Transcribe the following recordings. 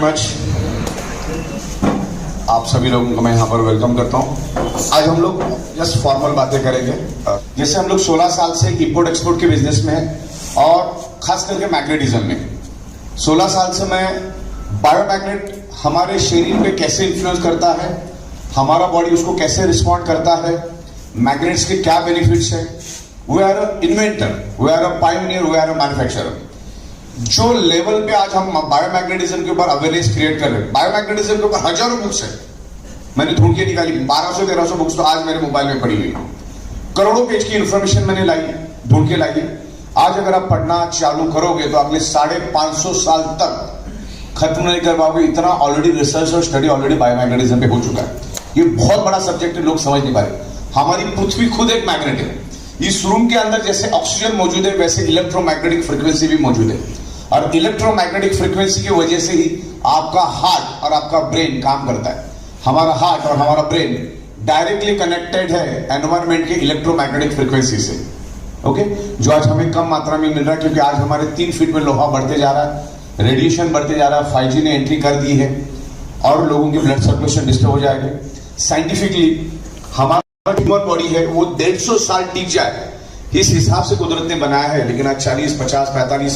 Much. आप सभी लोगों को मैं यहाँ पर वेलकम करता हूँ। आज हम लोग जस्ट फॉर्मल बातें करेंगे। जैसे हम लोग 16 साल से इंपोर्ट एक्सपोर्ट के बिजनेस में हैं और खास करके मैग्नेटिज्म में 16 साल से मैं बायोमैग्नेट हमारे शरीर पे कैसे इन्फ्लुएंस करता है, हमारा बॉडी उसको कैसे रिस्पॉन्ड करता है, मैग्नेट्स के क्या बेनिफिट्स है। We are a inventor, we are a pioneer, we are a manufacturer. जो लेवल पे आज हम बायोमैग्नेटिज्म के ऊपर अवेयरनेस क्रिएट कर रहे हैं, बायोमैग्नेटिज्म के ऊपर हजारों बुक्स है, मैंने ढूंढ के निकाली 1200-1300 बुक्स तो आज मेरे मोबाइल में पड़ी हुई, करोड़ों पेज की इंफॉर्मेशन मैंने लाई, ढूंढ के लाई। आज अगर आप पढ़ना चालू करोगे तो अगले 550 साल तक खत्म नहीं कर पाओगे। इतना ऑलरेडी रिसर्च और स्टडी ऑलरेडी बायोमैग्नेटिज्म पे हो चुका है। ये बहुत बड़ा सब्जेक्ट है, लोग समझ नहीं पा रहे। हमारी पृथ्वी खुद एक मैग्नेट है। इस रूम के अंदर जैसे ऑक्सीजन मौजूद है वैसे इलेक्ट्रोमैग्नेटिक फ्रीक्वेंसी भी मौजूद है, और इलेक्ट्रोमैग्नेटिक फ्रीक्वेंसी की वजह से ही आपका हार्ट और आपका ब्रेन काम करता है। हमारा हार्ट और हमारा ब्रेन डायरेक्टली कनेक्टेड है एनवायरमेंट के इलेक्ट्रोमैग्नेटिक फ्रीक्वेंसी से। ओके, जो आज हमें कम मात्रा में मिल रहा है क्योंकि आज हमारे 3 फीट में लोहा बढ़ते जा रहा है, रेडिएशन बढ़ते जा रहा है, 5G ने एंट्री कर दी है और लोगों की ब्लड सर्कुलेशन डिस्टर्ब हो जाएगी। साइंटिफिकली हमारा ह्यूमन बॉडी है वो 150 साल टिक जाए, इस हिसाब से कुदरत ने बनाया है। लेकिन आज 40, 50, 45,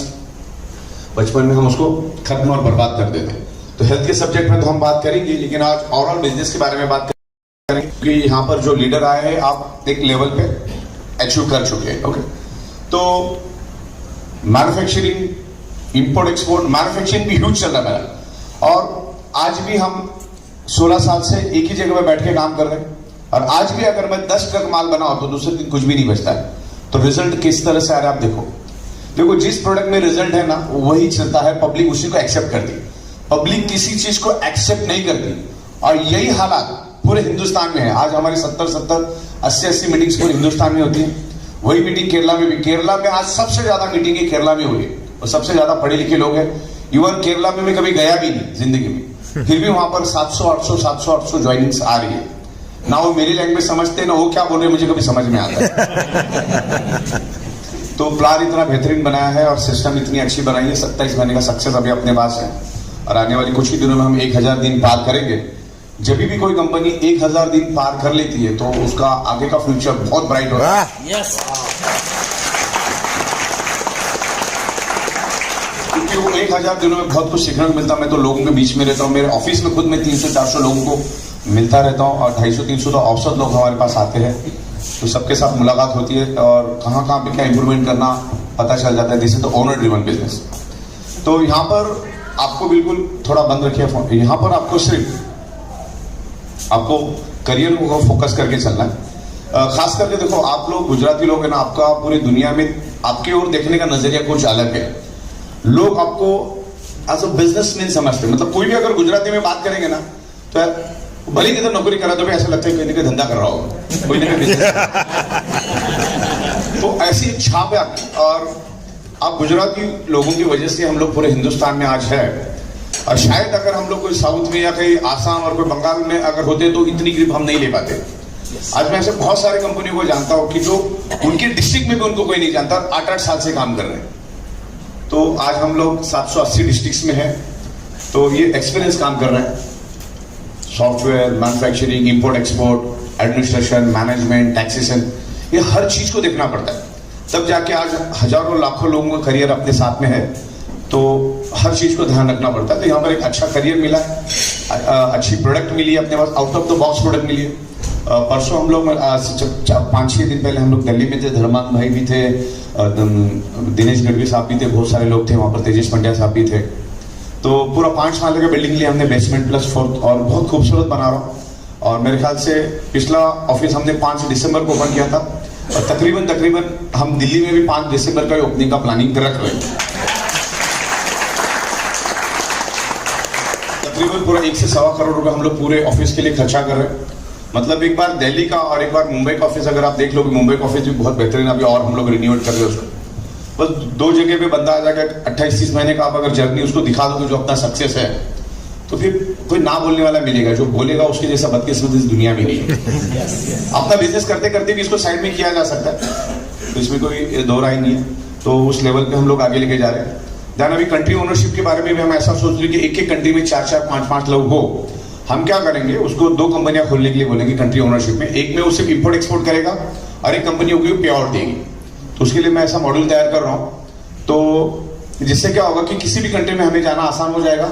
55 में हम उसको खत्म और बर्बाद कर देते हैं। तो हेल्थ के सब्जेक्ट में तो हम बात करेंगे, लेकिन आज ओवरऑल बिजनेस के बारे में बात करेंगे क्योंकि यहाँ पर जो लीडर आए हैं आप एक लेवल पे अचीव कर चुके हैं। ओके, तो मैन्युफैक्चरिंग, इंपोर्ट एक्सपोर्ट, मैन्युफैक्चरिंग भी ह्यूज चल रहा है और आज भी हम 16 साल से एक ही जगह पर बैठ के काम कर रहे हैं। और आज भी अगर मैं 10 ट्रक माल बनाऊं तो दूसरे दिन कुछ भी नहीं बचता है। तो रिजल्ट किस तरह से आ रहा है आप देखो, जिस प्रोडक्ट में रिजल्ट है ना वही चलता है, पब्लिक उसी को एक्सेप्ट करती। पब्लिक किसी चीज को एक्सेप्ट नहीं करती और यही हालात पूरे हिंदुस्तान में है। आज हमारी 70-70, 80-80 मीटिंग्स पूरे हिंदुस्तान में होती है। वही मीटिंग केरला में भी, केरला में आज सबसे ज्यादा मीटिंग केरला में हुई है और सबसे ज्यादा पढ़े लिखे लोग हैं। इवन केरला में मैं कभी गया भी नहीं जिंदगी में, फिर भी वहां पर 700-800 ज्वाइनिंग्स आ रही है ना। वो मेरी लैंग्वेज समझते हैं ना वो क्या बोल रहे हैं मुझे कभी समझ में आता है। तो प्लान इतना बेहतरीन बनाया है और सिस्टम इतनी अच्छी बनाई है। 27 महीने का सक्सेस अभी अपने पास है और आने वाली कुछ ही दिनों में हम 1000 दिन पार करेंगे। जब भी कोई कंपनी 1000 दिन पार कर लेती है तो उसका आगे का फ्यूचर बहुत ब्राइट होता है। क्योंकि वो 1000 दिनों में बहुत कुछ सीखने को मिलता है। मैं तो लोगों के बीच में रहता हूँ, मेरे ऑफिस में खुद में 300-400 लोगों को मिलता रहता हूँ और 250-300 तो औसत लोग हमारे पास आते हैं। तो सबके साथ मुलाकात होती है और कहाँ पे क्या इंप्रूवमेंट करना पता चल जाता है। This is the owner driven business. तो यहाँ पर आपको बिल्कुल थोड़ा बंद रखिए फोन। यहाँ पर आपको सिर्फ आपको करियर को फोकस करके चलना है। खास करके देखो, आप लोग गुजराती लोग हैं ना, आपका पूरी दुनिया में आपकी ओर देखने का नजरिया कुछ अलग है। लोग आपको एज अ बिजनेसमैन समझते हैं। मतलब कोई भी अगर गुजराती में बात करेंगे ना तो भले किधर नौकरी करा तो भी ऐसा लगता है कोई ना कोई धंधा कर रहा होगा, कोई ना कोई बिजनेस। तो ऐसी छाप है आपकी। और आप गुजराती लोगों की वजह से हम लोग पूरे हिंदुस्तान में आज है। और शायद अगर हम लोग कोई साउथ में या कहीं आसाम और कोई बंगाल में अगर होते तो इतनी ग्रिप हम नहीं ले पाते। आज मैं ऐसे बहुत सारे कंपनियों को जानता हूं कि जो उनके डिस्ट्रिक्ट में भी उनको कोई नहीं जानता, 8-8 साल से काम कर रहे हैं। तो आज हम लोग 780 डिस्ट्रिक्ट में है, तो ये एक्सपीरियंस काम कर रहे हैं। Software, manufacturing, import export, administration, management, taxation, ये हर चीज को देखना पड़ता है। तब जाके आज हजारों लाखों लोगों का करियर अपने साथ में है। तो हर चीज को ध्यान रखना पड़ता है। तो यहाँ पर एक अच्छा करियर मिला है, अच्छी प्रोडक्ट मिली है अपने पास, out of the box product मिली है। परसों हम लोग 5-6 दिन पहले हम लोग दिल्ली में थे। धर्मान भाई भी थे, दिनेश गढ़वी साहब भी थे, बहुत सारे लोग थे वहां पर, तेजेश पंड्या साहब भी थे। तो पूरा 5 माले का बिल्डिंग लिया हमने, बेसमेंट प्लस 4th, और बहुत खूबसूरत बना रहा हूँ। और मेरे ख्याल से पिछला ऑफिस हमने 5 दिसंबर को ओपन किया था और तकरीबन हम दिल्ली में भी 5 दिसंबर का ओपनिंग का प्लानिंग कर रहे हैं। तकरीबन पूरा 1 से सवा करोड़ रुपए हम लोग पूरे ऑफिस के लिए खर्चा कर रहे हैं। मतलब एक बार दिल्ली का और एक बार मुंबई का ऑफिस अगर आप देख लोगे, मुंबई का ऑफिस भी बहुत बेहतरीन अभी और हम लोग रिन्यूएट कर रहे हैं उसको। बस 2 जगह पे बंदा आ जाएगा, 28-30 महीने का आप अगर जर्नी उसको दिखा दो जो अपना सक्सेस है, तो फिर कोई ना बोलने वाला मिलेगा। जो बोलेगा उसके जैसा बदकिस्मत इस दुनिया में नहीं है। अपना बिजनेस करते करते भी इसको साइड में किया जा सकता है, तो इसमें कोई दो राय नहीं है। तो उस लेवल पे हम लोग आगे लेके जा रहे हैं। देन अभी कंट्री ओनरशिप के बारे में भी हम ऐसा सोच रहे कि एक एक कंट्री में 4-4, 5-5 लोग हो। हम क्या करेंगे, उसको 2 कंपनियां खोलने के लिए बोलेंगे कंट्री ओनरशिप में। एक में वो सिर्फ इंपोर्ट एक्सपोर्ट करेगा और एक कंपनी होगी वो पे आउट देगी। तो उसके लिए मैं ऐसा मॉड्यूल तैयार कर रहा हूँ। तो जिससे क्या होगा कि किसी भी कंट्री में हमें जाना आसान हो जाएगा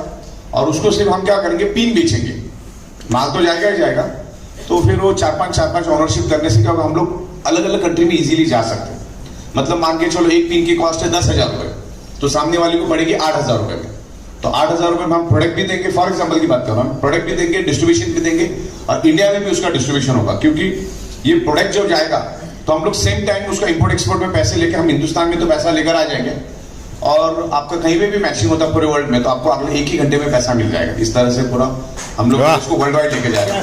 और उसको सिर्फ हम क्या करेंगे, पिन बेचेंगे, माल तो जाएगा ही जाएगा। तो फिर वो 4-5 ओनरशिप करने से क्या होगा, हम लोग अलग अलग कंट्री में इजीली जा सकते हैं। मतलब मान के चलो एक पिन की कॉस्ट है 10,000 रुपए, तो सामने वाले को पड़ेगी 8,000 रुपए में। तो 8,000 रुपए में हम प्रोडक्ट भी देंगे, फॉर एग्जाम्पल की बात कर रहा हूँ, प्रोडक्ट भी देंगे, डिस्ट्रीब्यूशन भी देंगे और इंडिया में भी उसका डिस्ट्रीब्यूशन होगा। क्योंकि ये प्रोडक्ट जो जाएगा तो हम लोग सेम टाइम उसका इंपोर्ट एक्सपोर्ट में पैसे लेके हम हिंदुस्तान में तो पैसा लेकर आ जाएंगे और आपका कहीं पे भी मैचिंग होता है पूरे वर्ल्ड में तो आपको अगले एक ही घंटे में पैसा मिल जाएगा। इस तरह से पूरा हम लोग इसको वर्ल्ड वाइड लेके जाएंगे।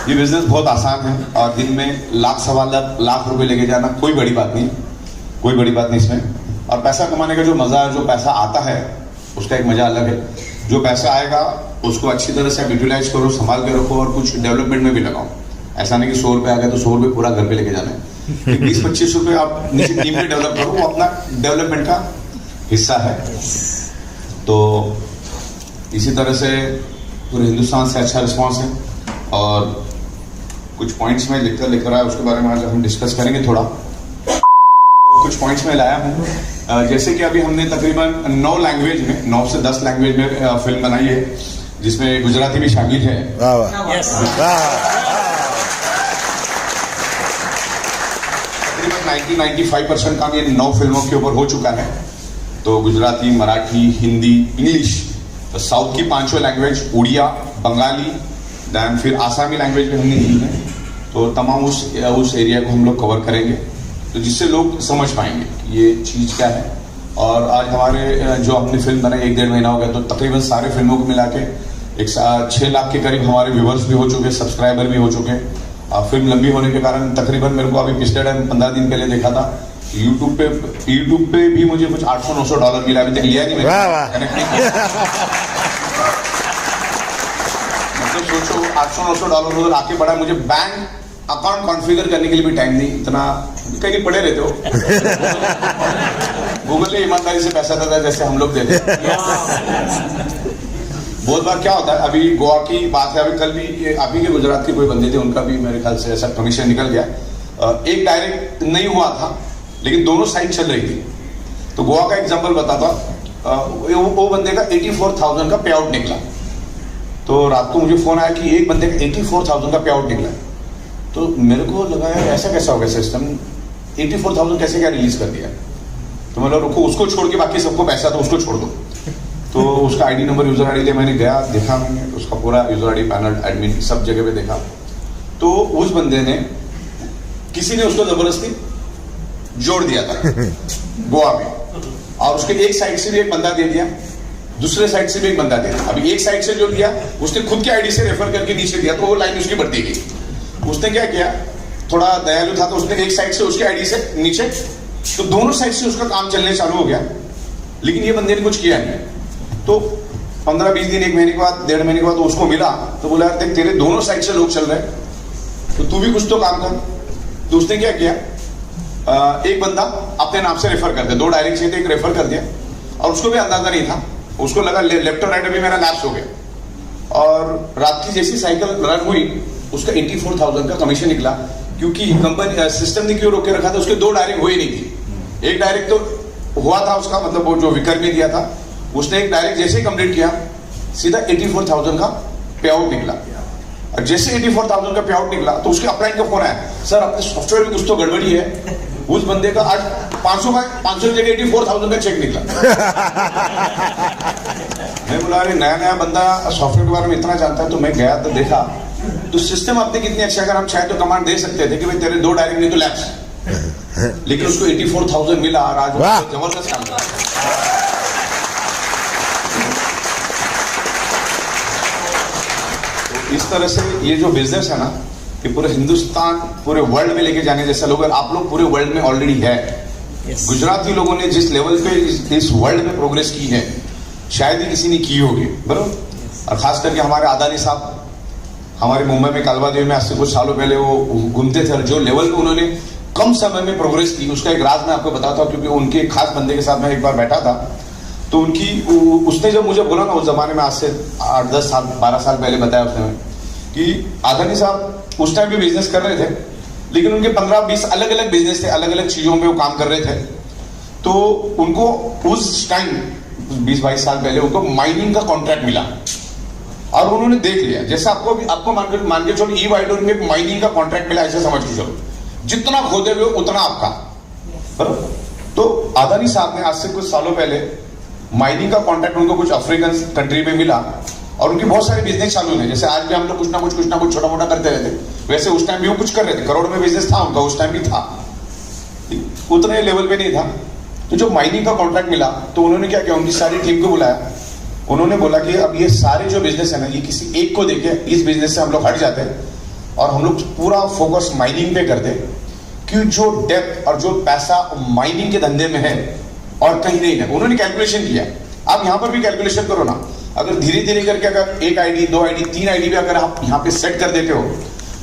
ये बिजनेस बहुत आसान है और दिन में लाख सवा लाख रुपए लेके जाना कोई बड़ी बात नहीं, कोई बड़ी बात नहीं इसमें। और पैसा कमाने का जो मजा है, जो पैसा आता है उसका एक मजा अलग है। जो पैसा आएगा उसको अच्छी तरह से आप यूटिलाइज करो, संभाल के रखो और कुछ डेवलपमेंट में भी लगाओ। ऐसा नहीं कि 100 रुपए आ गया तो 100 रुपए पूरा घर पे लेके जाना है। 20-25 रुपए आप नीचे टीम में डेवलप करो, वो अपना डेवलपमेंट का हिस्सा है। तो इसी तरह से पूरे हिंदुस्तान से अच्छा रिस्पॉन्स है और कुछ पॉइंट्स में लिखकर आया, उसके बारे में आज हम डिस्कस करेंगे थोड़ा। कुछ पॉइंट्स में लाया हूँ, जैसे कि अभी हमने तकरीबन 9 लैंग्वेज में, 9 से 10 लैंग्वेज में फिल्म बनाई है, जिसमें गुजराती भी शामिल है। तकरीबन 90-95% काम ये 9 फिल्मों के ऊपर हो चुका है। तो गुजराती, मराठी, हिंदी, इंग्लिश, तो साउथ की 5 लैंग्वेज, उड़िया, बंगाली, दैन फिर आसामी लैंग्वेज में हमने ली है। तो तमाम उस एरिया को हम लोग कवर करेंगे, तो जिससे लोग समझ पाएंगे कि ये चीज़ क्या है। और आज हमारे जो हमने फिल्म बनाई 1-1.5 महीना हो गया, तो तकरीबन सारे फिल्मों को मिला के 6 लाख के करीब हमारे व्यूवर्स भी हो चुके, सब्सक्राइबर भी हो चुके। फिल्म लंबी होने के कारण तकरीबन मेरे को अभी पिछले टाइम 15 दिन पहले देखा था यूट्यूब पे भी मुझे कुछ $800-900 मिला। अभी तक लिया नहीं मैंने, मतलब सोचो $800-900 उधर आके पड़ा। मुझे बैंक अकाउंट कॉन्फ़िगर करने के लिए भी टाइम नहीं, इतना कहीं पड़े रहते हो। गूगल ने ईमानदारी से पैसा देता है जैसे हम लोग देते हैं। बहुत बार क्या होता है, अभी गोवा की बात है, अभी कल भी अभी के गुजरात के कोई बंदे थे, उनका भी मेरे ख्याल से ऐसा कमीशन निकल गया। एक डायरेक्ट नहीं हुआ था लेकिन दोनों साइड चल रही थी। तो गोवा का एग्जांपल बताता, वो बंदे का 84,000 का पे आउट निकला। तो रात को मुझे फोन आया कि एक बंदे का 84,000 का पे आउट निकला। तो मेरे को लगा यार ऐसा कैसा हो गया सिस्टम, 84,000 कैसे क्या रिलीज कर दिया। तो मतलब रुको, उसको छोड़ के बाकी सबको पैसा तो उसको छोड़ दो। तो उसका आईडी नंबर, यूजर आईडी ले, मैंने गया देखा, मैंने उसका पूरा यूजर आईडी, पैनल, एडमिन सब जगह पे देखा। तो उस बंदे ने, किसी ने उसको जबरदस्ती जोड़ दिया था गोवा में, और उसके एक साइड से भी एक बंदा दे दिया, दूसरे साइड से भी एक बंदा दे दिया। अभी एक साइड से जो दिया उसने खुद की आईडी से रेफर करके नीचे दिया, तो वो लाइन उसकी बढ़ती गई। उसने क्या किया, थोड़ा दयालु था, तो उसने एक साइड से उसकी आईडी से नीचे, तो दोनों साइड से उसका काम चलने चालू हो गया। लेकिन ये बंदे ने कुछ किया नहीं। तो 15-20 दिन, 1 महीने के बाद, 1.5 महीने के बाद उसको मिला, तो बोला यार देख तेरे दोनों साइड से लोग चल रहे हैं, तो तू भी कुछ तो काम कर। तो उसने क्या किया, एक बंदा अपने नाम से रेफर कर दिया, 2 डायरेक्ट चाहिए थे, एक रेफर कर दिया। और उसको भी अंदाजा नहीं था, उसको लगा लेफ्ट और राइट अभी मेरा लैप्स हो गया। और रात की जैसी साइकिल रन हुई, उसका 84,000 का कमीशन निकला। क्योंकि कंपनी सिस्टम ने क्यों रोक के रखा था, उसके 2 डायरेक्ट हुए नहीं थी। एक डायरेक्ट तो हुआ था उसका, मतलब वो जो विकर ने दिया था, उसने एक डायरेक्ट जैसे ही कंप्लीट किया, सीधा 84,000 का पे आउट निकला। और जैसे 84,000 का पे आउट निकला तो उसके अपलाइन का फोन आया, सर अपने सॉफ्टवेयर में कुछ तो गड़बड़ी है। उस बंदे का आज 500 की जगह 84,000 का चेक निकला। मैं बोला अरे नया बंदा सॉफ्टवेयर के बारे में इतना जानता है। तो मैं गया तो देखा, तो सिस्टम अपने कितनी अच्छी, अगर हम चाहे तो कमांड दे सकते थे कि भाई तेरे 2 डायरेक्ट नहीं तो लैप्स, लेकिन उसको 84,000 मिला और आज जबरदस्त काम कर। तो इस तरह से ये जो बिजनेस है ना, कि पूरे हिंदुस्तान, पूरे वर्ल्ड में लेके जाने जैसा लोग, आप लोग पूरे वर्ल्ड में ऑलरेडी है। गुजराती लोगों ने जिस लेवल पे इस वर्ल्ड में प्रोग्रेस की है, शायद ही किसी ने की होगी, बराबर। और खास करके हमारे अदानी साहब हमारे मुंबई में कालवा देवी में आज से कुछ सालों पहले वो घूमते थे, और जो लेवल पे उन्होंने कम समय में प्रोग्रेस की। उसका एक राज मैं आपको बताता हूँ, क्योंकि उनके एक खास बंदे के साथ मैं एक बार बैठा था, तो उसने जब मुझे बोला ना, उस जमाने में आज से 8-10 साल 12 साल पहले बताया उसने कि आदानी साहब उस टाइम भी बिजनेस कर रहे थे, लेकिन उनके 15-20 अलग अलग बिजनेस थे, अलग अलग चीजों में वो काम कर रहे थे। तो उनको उस टाइम 20-22 साल पहले उनको माइनिंग का कॉन्ट्रैक्ट मिला और उन्होंने देख लिया। जैसे आपको मान के चलो ई-वाइडोर में माइनिंग का कॉन्ट्रैक्ट मिला, ऐसे समझ के चलो, जितना खोदे हुए उतना आपका, बराबर। तो अदानी साहब ने आज से कुछ सालों पहले माइनिंग का कॉन्ट्रैक्ट उनको कुछ अफ्रीकन कंट्री में मिला और उनकी बहुत सारे बिजनेस चालू है। जैसे आज भी हम लोग कुछ ना कुछ छोटा मोटा करते रहते, वैसे उस टाइम भी वो कुछ कर रहे थे। करोड़ में बिजनेस था उनका, उस टाइम भी था, उतने लेवल पे नहीं था। तो जब माइनिंग का कॉन्ट्रैक्ट मिला तो उन्होंने क्या किया, उनकी सारी टीम को बुलाया। उन्होंने बोला कि अब ये सारे जो बिजनेस है ना, ये किसी एक को देके इस बिजनेस से हम लोग हट जाते हैं और हम लोग पूरा फोकस माइनिंग पे करते, कि जो डेप्थ और जो पैसा माइनिंग के धंधे में है और कहीं नहीं है। उन्होंने कैलकुलेशन किया। आप यहां पर भी कैलकुलेशन करो ना, अगर धीरे धीरे करके अगर 1 आईडी 2 आईडी 3 आईडी भी अगर आप यहाँ पे सेट कर देते हो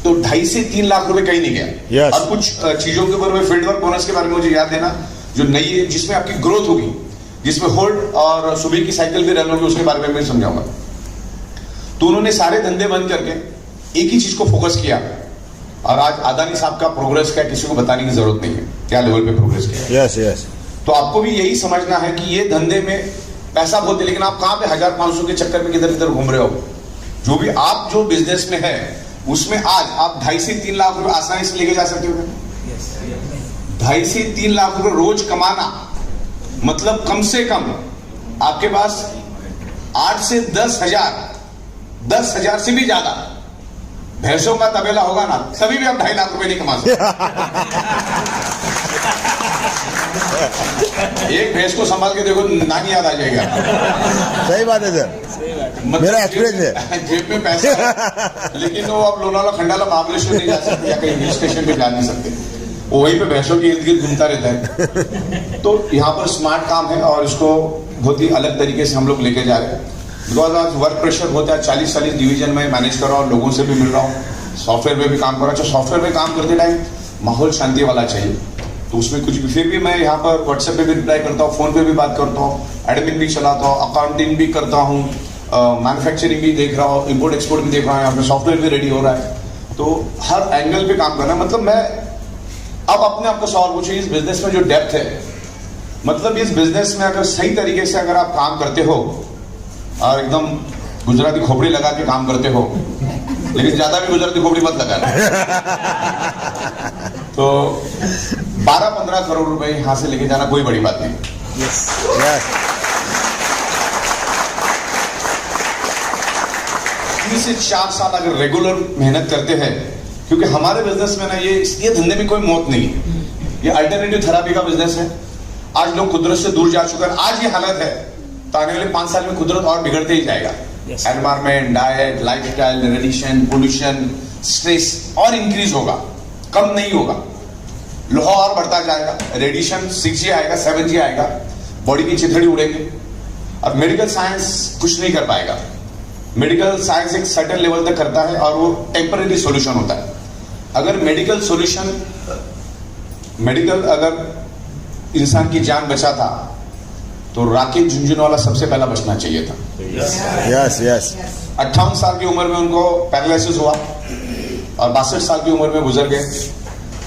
तो 2.5 से 3 लाख रुपए कहीं नहीं गया। yes. और कुछ चीजों के ऊपर फील्ड वर्क बोनस के बारे में मुझे याद देना, जो नई है जिसमें आपकी ग्रोथ होगी, जिसमें होल्ड और सुबह की साइकिल भी रन होगी, उसके बारे में मैं समझाऊंगा। तो उन्होंने सारे धंधे बंद करके एक ही चीज को फोकस किया और आज अदानी साहब का प्रोग्रेस क्या किसी को बताने की जरूरत नहीं है, क्या लेवल पे प्रोग्रेस किया। Yes yes. तो आपको भी यही समझना है कि ये धंधे में पैसा बहुत है, लेकिन आप कहां पे 1000-500 के चक्कर में किधर किधर घूम रहे हो। जो भी आप जो बिजनेस में है उसमें आज आप 2.5 से 3 लाख रुपए आसानी से लेके जा सकते हो। 2.5 से 3 लाख रुपए रोज कमाना मतलब कम से कम आपके पास 8 से 10,000 से भी ज्यादा भैंसों का तबेला होगा ना, तभी भी आप 2.5 लाख रुपए नहीं कमा सकते। एक भैंस को संभाल के देखो, नानी याद आ जाएगा। सही बात है सर, मेरा एक्सपीरियंस है। जेब में पैसा है, लेकिन वो आप लोनावाला खंडाला महाबलेश्वर नहीं जा सकते या कहीं हिल स्टेशन पे जा नहीं सकते, वो वहीं पे भैंसों के इर्द गिर्द घूमता रहता है। तो यहाँ पर स्मार्ट काम है और इसको बहुत ही अलग तरीके से हम लोग लेके जा रहे हैं। बिकॉज आज वर्क प्रेशर होता है, 40 डिवीजन में मैनेज कर रहा हूँ, लोगों से भी मिल रहा हूँ, सॉफ्टवेयर में भी काम कर रहा हूँ। सॉफ्टवेयर में काम करते टाइम माहौल शांति वाला चाहिए, तो उसमें कुछ भी, फिर भी मैं यहाँ पर व्हाट्सएप पे भी रिप्लाई करता हूँ, फोन पे भी बात करता हूँ, एडमिन भी चलाता हूँ, अकाउंटिंग भी करता हूँ, मैन्युफैक्चरिंग भी देख रहा हूँ, इंपोर्ट एक्सपोर्ट भी देख रहा हूँ, यहाँ पे सॉफ्टवेयर भी रेडी हो रहा है। तो हर एंगल पे काम करना, मतलब मैं अब अपने आपको सवाल पूछिए, इस बिजनेस में जो डेप्थ है, मतलब इस बिजनेस में अगर सही तरीके से अगर आप काम करते हो और एकदम गुजराती खोपड़ी लगा के काम करते हो, लेकिन ज्यादा भी गुजराती खोपड़ी मत लगा तो 12-15 करोड़ रुपए यहां से लेके जाना कोई बड़ी बात नहीं। yes. Yes. 3 से 4 साल अगर रेगुलर मेहनत करते हैं, क्योंकि हमारे बिजनेस में ना ये धंधे में कोई मौत नहीं है, ये अल्टरनेटिव थेरेपी का बिजनेस है। आज लोग कुदरत से दूर जा चुके हैं, आज ये हालत है तो आने वाले 5 साल में कुदरत और बिगड़ते ही जाएगा। Environment, diet, lifestyle, radiation, pollution, stress और इंक्रीज होगा, कम नहीं होगा। लोहा और बढ़ता जाएगा, रेडिएशन 6G आएगा, 7G आएगा, बॉडी की चिथड़ी उड़ेंगे। अब मेडिकल साइंस कुछ नहीं कर पाएगा। मेडिकल साइंस एक सर्टेन लेवल तक करता है और वो टेम्पररी सॉल्यूशन होता है। अगर मेडिकल अगर इंसान की जान बचा था तो राकेश झुंझुनवाला सबसे पहला बचना चाहिए था। Yes yes. 58 साल की उम्र में उनको पैरालिसिस हुआ और 62 साल की उम्र में गुजर गए।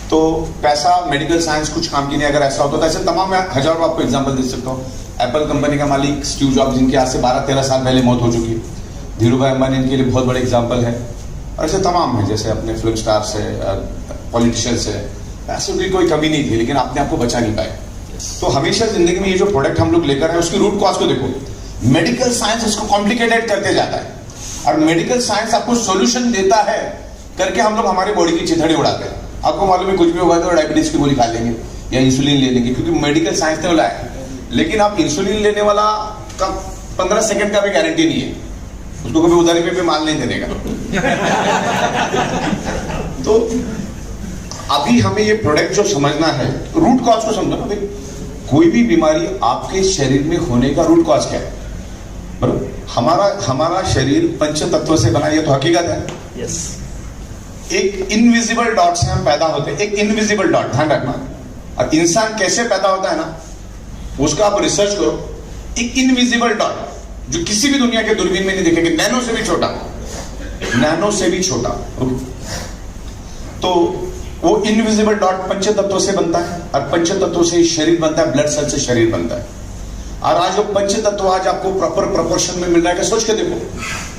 तो पैसा, मेडिकल साइंस कुछ काम की नहीं। अगर ऐसा होता तो ऐसे तमाम, मैं हजारों आपको एग्जांपल दे सकता हूँ। एप्पल कंपनी का मालिक स्टीव जॉब्स, जिनकी आज से 12-13 साल पहले मौत हो चुकी, धीरू भाई अंबानी इनके लिए बहुत बड़े एग्जाम्पल है। और ऐसे तमाम है, जैसे अपने फिल्म स्टार से, पॉलिटिशियन से। पैसों की कोई कमी नहीं थी, लेकिन अपने आप को बचा नहीं पाए। तो हमेशा जिंदगी में ये जो प्रोडक्ट हम लोग लेकर आए, उसकी रूट कॉज को देखो। मेडिकल साइंस इसको कॉम्प्लिकेटेड करते जाता है और मेडिकल साइंस आपको सॉल्यूशन देता है करके हम लोग हमारी बॉडी की चिथड़ी उड़ाते हैं। आपको मालूम है, कुछ भी होगा तो डायबिटीज की गोली खा लेंगे या इंसुलिन ले लेंगे, क्योंकि मेडिकल साइंस ने बोला है। लेकिन आप इंसुलिन लेने वाला का 15 सेकंड का भी गारंटी नहीं है, उसको कभी उधारी पे माल नहीं देने का। तो अभी हमें ये प्रोडक्ट जो समझना है, रूट कॉज को समझो ना। कोई भी बीमारी आपके शरीर में होने का रूट कॉज क्या है? बराबर, हमारा शरीर पंच तत्व से बना, ये तो हकीकत है। yes. एक इनविजिबल डॉट से हम पैदा होते हैं, एक इनविजिबल डॉट, ध्यान रखना। और इंसान कैसे पैदा होता है ना, उसका आप रिसर्च करो। एक इनविजिबल डॉट जो किसी भी दुनिया के दूरबीन में नहीं दिखेगी, नैनो से भी छोटा, नैनो से भी छोटा। तो वो इनविजिबल डॉट पंच तत्वों से बनता है, और पंच तत्वों से शरीर बनता है, ब्लड सेल से शरीर बनता है। और आज वो पंच तत्व आज आपको प्रॉपर प्रोपोर्शन में मिल रहा है कि सोच के देखो,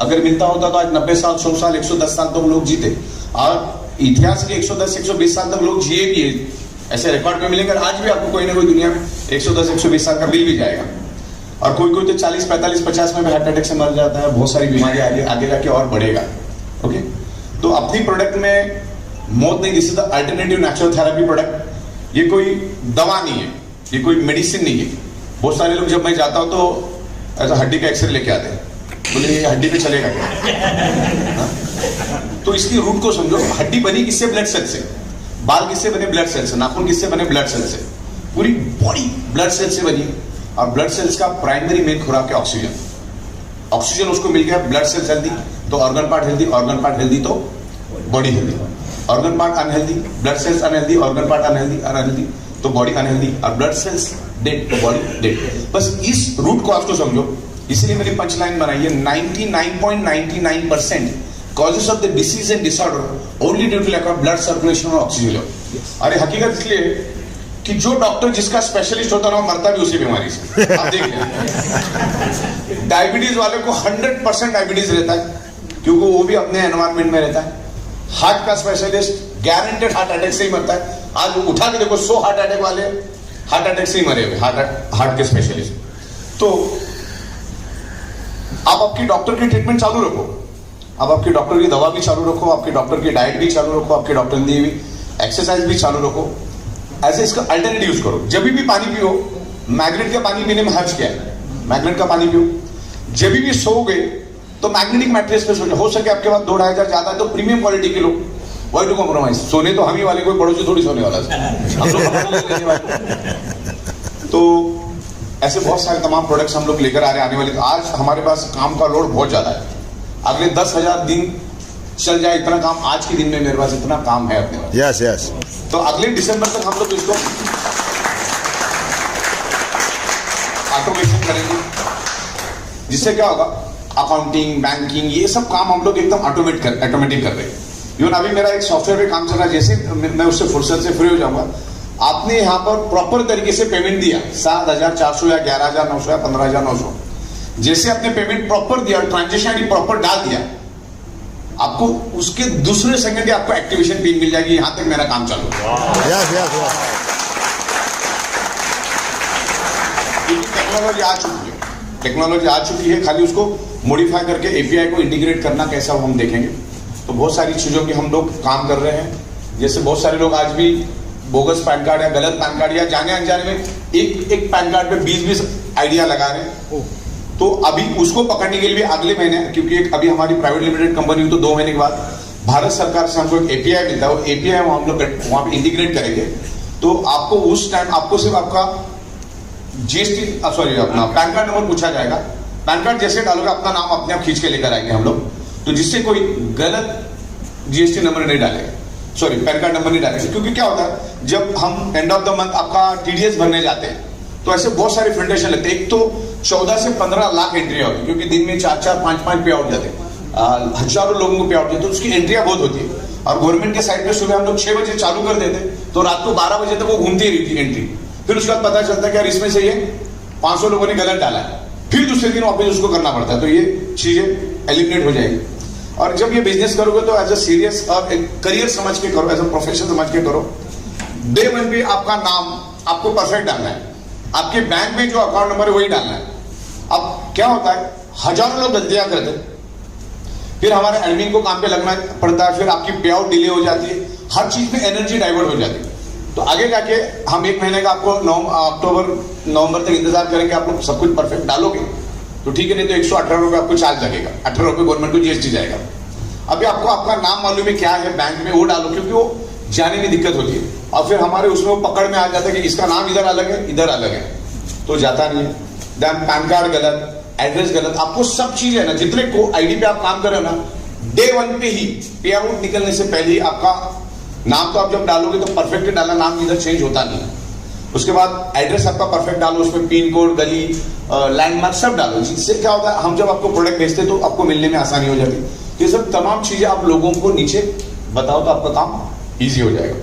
अगर मिलता होता तो आज 90 साल, 100 साल, 110 साल तक लोग जीते। और इतिहास के 110 120 साल तक लोग जिए भी है, ऐसे रिकॉर्ड में मिलेंगे। आज भी आपको कोई ना कोई दुनिया में 110 120 साल का मिल भी जाएगा। और कोई कोई तो 40 45 50 में भी हार्ट अटैक से मर जाता है। बहुत सारी बीमारियां आगे जाके और बढ़ेगा। ओके, तो अपनी प्रोडक्ट में मौत नहीं, this is the alternative natural therapy product. ये कोई दवा नहीं है, ये कोई मेडिसिन नहीं है। बहुत सारे लोग, जब मैं जाता हूं तो ऐसा हड्डी का एक्सरे लेके आते हैं, बोले ये हड्डी पे चलेगा क्या? तो इसकी रूट को समझो। हड्डी बनी किससे? ब्लड सेल से। बाल किससे बने? ब्लड सेल से। नाखून किससे बने? ब्लड सेल से। पूरी बॉडी ब्लड सेल से बनी। और ब्लड सेल्स का प्राइमरी मेन खुराक है ऑक्सीजन। ऑक्सीजन उसको मिल गया, ब्लड सेल्स हेल्दी तो organ part healthy, organ part healthy तो body healthy. Organ part unhealthy, blood cells unhealthy, organ part unhealthy तो बॉडी अनहेल्दी, और ब्लड सेल्स डेड तो बॉडी डेड। बस इस रूट को आपको समझो। इसलिए मेरी पंच लाइन बनाई है, 99.99% causes of the disease and disorder only due to lack of blood circulation और ऑक्सीजन। अरे हकीकत इसलिए कि जो डॉक्टर जिसका स्पेशलिस्ट होता है ना, मरता भी उसी बीमारी से। आप देख लें, डायबिटीज वाले को 100% डायबिटीज रहता है, क्योंकि वो भी अपने एनवायरमेंट में रहता है। हार्ट का स्पेशलिस्ट गारंटेड हार्ट अटैक से ही मरता है। आज उठा के देखो 100 हार्ट अटैक वाले हार्ट अटैक से ही मरे हुए, हार्ट के स्पेशलिस्ट। तो आप आपकी डॉक्टर की ट्रीटमेंट चालू रखो, आप आपकी डॉक्टर की दवा भी चालू रखो, आपके डॉक्टर की डाइट भी चालू रखो, आपके डॉक्टर ने दी हुई एक्सरसाइज भी चालू रखो। ऐसे इसका अल्टरनेटिव यूज करो। जब भी पानी पियो, मैग्नेट का पानी पीने में हर्ज क्या है? मैग्नेट का पानी पियो। जब भी सोओगे तो मैग्नेटिक मैट्रेस पे सो। हो सके आपके पास 2-2,500 ज्यादा है तो प्रीमियम क्वालिटी के लो, वाई टू कॉम्प्रोमाइज। सोने तो हम ही वाले, कोई पड़ोसी थोड़ी सोने वाला हम लोग। तो ऐसे बहुत सारे तमाम प्रोडक्ट्स हम लोग लेकर आ रहे हैं आने वाले। आज हमारे पास काम का लोड बहुत ज्यादा है। अगले 10,000 दिन चल जाए इतना काम, आज के दिन में मेरे पास इतना काम है अपने पास। Yes yes. तो अगले दिसंबर तक हम लोग इसको ऑटोमेशन करेंगे, जिससे क्या होगा, अकाउंटिंग, बैंकिंग, ये सब काम हम लोग एकदम ऑटोमेटिक कर रहे हैं। इवन अभी मेरा एक सॉफ्टवेयर पे काम चल रहा है, जैसे मैं उससे फुर्सत से फ्री हो जाऊंगा, आपने यहाँ पर प्रॉपर तरीके से पेमेंट दिया 7,400 या 11,900 या 15,900, जैसे आपने पेमेंट प्रॉपर दिया, ट्रांजेक्शन आईडी प्रॉपर डाल दिया, आपको उसके दूसरे सेकंड आपको एक्टिवेशन पिन मिल जाएगी। यहां तक मेरा काम चालू है। टेक्नोलॉजी आ चुकी है, टेक्नोलॉजी आ चुकी है, खाली उसको मॉडिफाई करके एपीआई को इंटीग्रेट करना कैसा वो हम देखेंगे। तो बहुत सारी चीजों की हम लोग काम कर रहे हैं। जैसे बहुत सारे लोग आज भी बोगस पैन कार्ड या गलत पैन कार्ड या जाने अनजाने में एक पैन कार्ड पे 20-20 आइडिया लगा रहे हैं। तो अभी उसको पकड़ने के लिए अगले महीने, क्योंकि एक अभी हमारी प्राइवेट लिमिटेड कंपनी हुई, तो 2 महीने के बाद भारत सरकार से हमको एक एपीआई मिलता है। वो एपीआई हम लोग वहां पे इंटीग्रेट करेंगे। तो आपको उस टाइम आपको सिर्फ आपका जीएसटी अपना पैन कार्ड नंबर पूछा जाएगा। पैन कार्ड जैसे डालोगे अपना नाम अपने आप खींच के लेकर आएंगे हम लोग, तो जिससे कोई गलत जीएसटी नंबर नहीं डालेगा, पैन कार्ड नंबर नहीं डालेगा। क्योंकि क्या होता है, जब हम एंड ऑफ द मंथ आपका टीडीएस भरने जाते हैं तो ऐसे बहुत सारे फिल्ट्रेशन लगते हैं। एक तो 14 से 15 लाख एंट्रियां होती है, क्योंकि दिन में 4-4, 5-5 पे आउट जाते हैं, हजारों लोगों को पे आउट जाते, तो उसकी एंट्रियां बहुत होती है। और गवर्नमेंट के साइड पे सुबह हम लोग 6 बजे चालू कर देते, तो रात को 12 बजे तक वो घूमती रही थी एंट्री। फिर उसके बाद पता चलता है कि यार इसमें से ये 500 लोगों ने गलत डाला है, फिर दूसरे दिन वापस उसको करना पड़ता है। तो ये चीजें एलिमिनेट हो जाएगी। और जब ये बिजनेस करोगे तो एज अ सीरियस और करियर समझ के करो, एज अ प्रोफेशन समझ के करो। डे वन पे आपका नाम आपको परफेक्ट डालना है, आपके बैंक में जो अकाउंट नंबर है वही डालना है। अब क्या होता है, हजारों लोग गलतियां करते हैं, फिर हमारे एडमिन को काम पे लगना पड़ता है, फिर आपकी पे आउट डिले हो जाती है, हर चीज में एनर्जी डाइवर्ट हो जाती है। तो आगे जाके हम 1 महीने का आपको अक्टूबर नवंबर तक इंतजार करेंगे। आप लोग सब कुछ परफेक्ट डालोगे तो ठीक है, नहीं तो 118 रुपये आपको चार्ज लगेगा, 18 रुपये गवर्नमेंट को जीएसटी जाएगा। अभी आपको आपका नाम मालूम है क्या है बैंक में, वो डालो, क्योंकि वो जाने में दिक्कत होती है। और फिर हमारे उसमें वो पकड़ में आ जाता है कि इसका नाम इधर अलग है, इधर अलग है, तो जाता नहीं है। देन पैन कार्ड गलत, एड्रेस गलत, आपको सब चीजें है ना, जितने को आईडी पे आप काम कर रहे हो ना, डे 1 पे ही पे आउट निकलने से पहले ही आपका नाम तो आप जब डालोगे तो परफेक्ट डाला, नाम इधर चेंज होता नहीं है। उसके बाद एड्रेस आपका परफेक्ट डालो, उसमें पिन कोड, गली, लैंडमार्क सब डालो। जिससे क्या होता है, हम जब आपको प्रोडक्ट भेजते हैं तो आपको मिलने में आसानी हो जाती। ये सब तमाम चीजें आप लोगों को नीचे बताओ तो आपका काम ईजी हो जाएगा।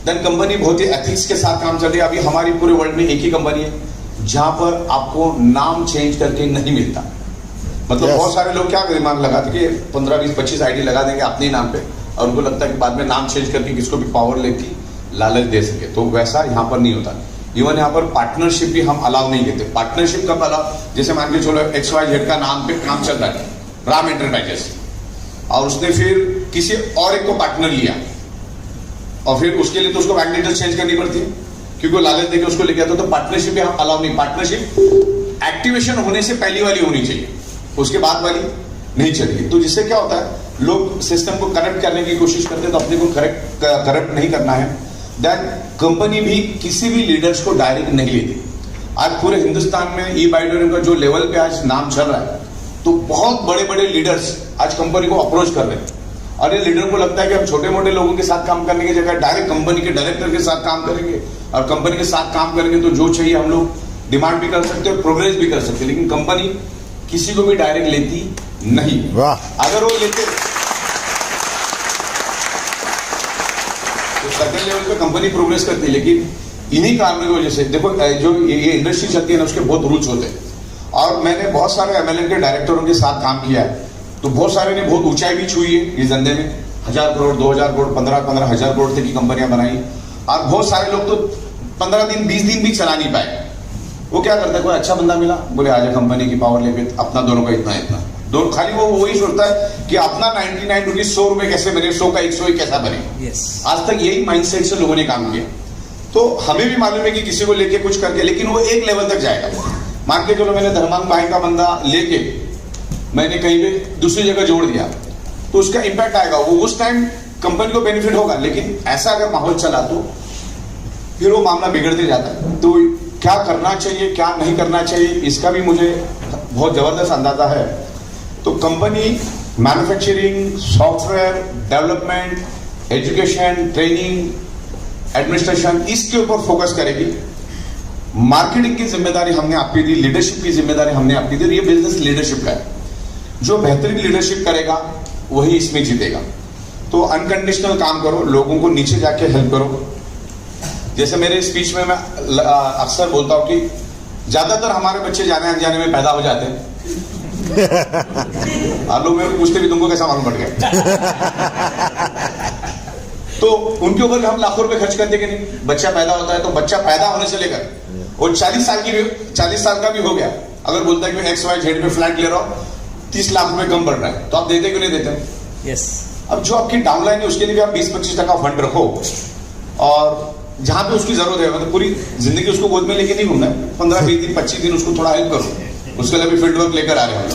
देन कंपनी बहुत ही एथिक्स के साथ काम चल रही है। अभी हमारी पूरे वर्ल्ड में एक ही कंपनी है जहां पर आपको नाम चेंज करके नहीं मिलता। मतलब Yes. बहुत सारे लोग क्या दिमाग लगाते कि 15, 20, 25 आईडी लगा देंगे अपने नाम पे और उनको लगता है कि बाद में नाम चेंज करके किसको भी पावर लेके लालच दे सके। तो वैसा यहाँ पर नहीं होता। इवन यहाँ पर पार्टनरशिप भी हम अलाउ नहीं देते। पार्टनरशिप कब अलाउ, जैसे मान के चलो XYZ का नाम पे काम चल रहा है, राम एंटरप्राइजेस, और उसने फिर किसी और एक को पार्टनर लिया और फिर उसके लिए तो उसको बैंक डिटेल्स चेंज करनी पड़ती है क्योंकि वो लालच देके उसको लेके आता। तो पार्टनरशिप भी हम अलाउ नहीं। पार्टनरशिप एक्टिवेशन होने से पहली वाली होनी चाहिए, उसके बाद वाली नहीं चलेगी। तो जिससे क्या होता है, लोग सिस्टम को करेक्ट करने की कोशिश करते हैं, तो अपने को करप्ट नहीं करना है। देन कंपनी भी किसी भी लीडर्स को डायरेक्ट नहीं लेती। आज पूरे हिंदुस्तान में ई बाइडोरियम का जो लेवल पे आज नाम चल रहा है, तो बहुत बड़े बड़े लीडर्स आज कंपनी को अप्रोच कर रहे हैं। और ये लीडर को लगता है कि हम छोटे मोटे लोगों के साथ काम करने की जगह डायरेक्ट कंपनी के डायरेक्टर के साथ काम करेंगे और कंपनी के साथ काम करेंगे तो जो चाहिए हम लोग डिमांड भी कर सकते हैं, प्रोग्रेस भी कर सकते हैं। लेकिन कंपनी किसी को भी डायरेक्ट लेती नहीं। वाह। अगर वो लेते तो सर्टेन लेवल पे कंपनी प्रोग्रेस करती है। लेकिन इन्हीं कारणों की वजह से देखो, जो ये इंडस्ट्री चलती है ना, उसके बहुत रूल्स होते हैं। और मैंने बहुत सारे MLM के डायरेक्टरों के साथ काम किया है, तो बहुत सारे ने बहुत ऊंचाई भी छुई है इस धंधे में। 1000 करोड़, 2000 करोड़, 15,000 करोड़ तक की कंपनियां बनाई। और बहुत सारे लोग तो 15 दिन 20 दिन भी चला नहीं पाए। वो क्या करता है, कोई अच्छा बंदा मिला, बोले आजा कंपनी की पावर लेके, अपना दोनों का इतना इतना, दोनों खाली वो वही सोचता है कि अपना 99 रुपीज 100 रुपए कैसे बने, 100 का 100 कैसा बने। आज तक यही माइंडसेट से लोगों ने काम किया। तो हमें भी मालूम है कि किसी को लेके कुछ करके, लेकिन वो एक लेवल तक जाएगा। मान के चलो मैंने धर्मांग भाई का बंदा लेके मैंने कहीं पे दूसरी जगह जोड़ दिया, तो उसका इंपैक्ट आएगा। वो उस टाइम कंपनी को बेनिफिट होगा, लेकिन ऐसा अगर माहौल चला तो फिर वो मामला बिगड़ते जाता है। तो क्या करना चाहिए, क्या नहीं करना चाहिए, इसका भी मुझे बहुत जबरदस्त अंदाजा है। तो company manufacturing, software development, education, training, administration, इसके ऊपर फोकस करेगी। मार्केटिंग की जिम्मेदारी हमने आपकी दी, लीडरशिप की जिम्मेदारी हमने आपकी दी। ये बिजनेस लीडरशिप का है। जो बेहतरीन लीडरशिप करेगा वही इसमें जीतेगा। तो अनकंडीशनल काम करो, लोगों को नीचे जाके हेल्प करो। जैसे मेरे स्पीच में मैं अक्सर बोलता हूं कि ज्यादातर हमारे बच्चे जाने अनजाने में पैदा हो जाते हैं। लोग मेरे को पूछते भी तुमको कैसा मालूम पड़ गया। तो उनके ऊपर हम लाखों रुपए खर्च करते कि नहीं। बच्चा पैदा होता है तो बच्चा पैदा होने से लेकर वो 40 साल का भी हो गया, अगर बोलता है कि XYZ पे फ्लैट ले रहा हूं, 30 लाख रुपए कम पड़ रहा है, तो आप देते क्यों नहीं देते? यस। अब जो आपकी डाउनलाइन है उसके लिए भी आप 20-25% फंड रखो, और जहां पे उसकी जरूरत है, मतलब पूरी जिंदगी उसको गोद में लेके नहीं घूमना है। 15-20 दिन 25 दिन उसको थोड़ा हेल्प करो। उसके लिए भी फील्ड वर्क लेकर आ रहे हैं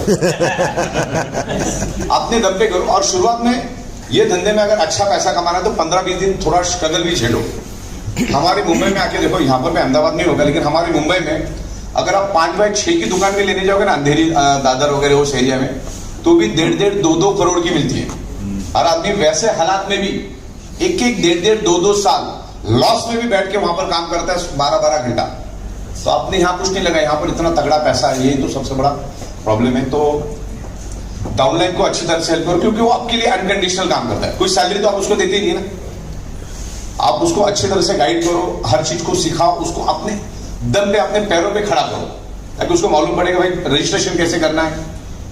अपने दम पे करो। और शुरुआत में ये धंधे में अगर अच्छा पैसा कमाना है तो 15-20 दिन थोड़ा स्ट्रगल भी झेलो। हमारे मुंबई में आके देखो, यहाँ पर अहमदाबाद नहीं होगा, लेकिन हमारे मुंबई में अगर आप 5x6 की दुकान भी लेने जाओगे ना, अंधेरी दादर वगैरह उस एरिया में, तो भी 1.5, 2 करोड़ की मिलती है। और आदमी वैसे हालात में भी 1-1, 1.5, 2 साल लॉस में भी बैठ के वहां पर काम करता है 12-12 घंटा। तो आपने यहाँ कुछ नहीं लगा, यहाँ पर इतना तगड़ा पैसा है, यही तो सबसे बड़ा प्रॉब्लम है। तो डाउनलाइन को अच्छी तरह से हेल्प करो, क्योंकि वो आपके लिए अनकंडीशनल काम करता है। कोई सैलरी तो आप उसको देते ही नहीं ना। आप उसको अच्छी तरह से गाइड करो, हर चीज को सिखाओ, उसको अपने दम पे अपने पैरों पे खड़ा करो, ताकि उसको मालूम पड़ेगा भाई रजिस्ट्रेशन कैसे करना है,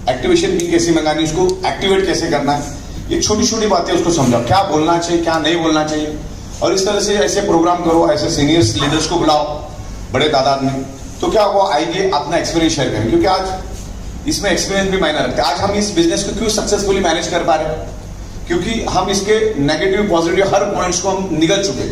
एक्टिवेशन की कैसे मंगानी, उसको एक्टिवेट कैसे करना है। ये छोटी छोटी बातें उसको समझाओ, क्या बोलना चाहिए, क्या नहीं बोलना चाहिए। और इस तरह से ऐसे प्रोग्राम करो, ऐसे सीनियर्स लीडर्स को बुलाओ बड़े तादाद में, तो क्या वो आएंगे अपना एक्सपीरियंस शेयर करें। क्योंकि आज इसमें एक्सपीरियंस भी मायने रखते हैं। आज हम इस बिजनेस को क्यों सक्सेसफुली मैनेज कर पा रहे हैं, क्योंकि हम इसके नेगेटिव पॉजिटिव हर पॉइंट्स को हम निगल चुके,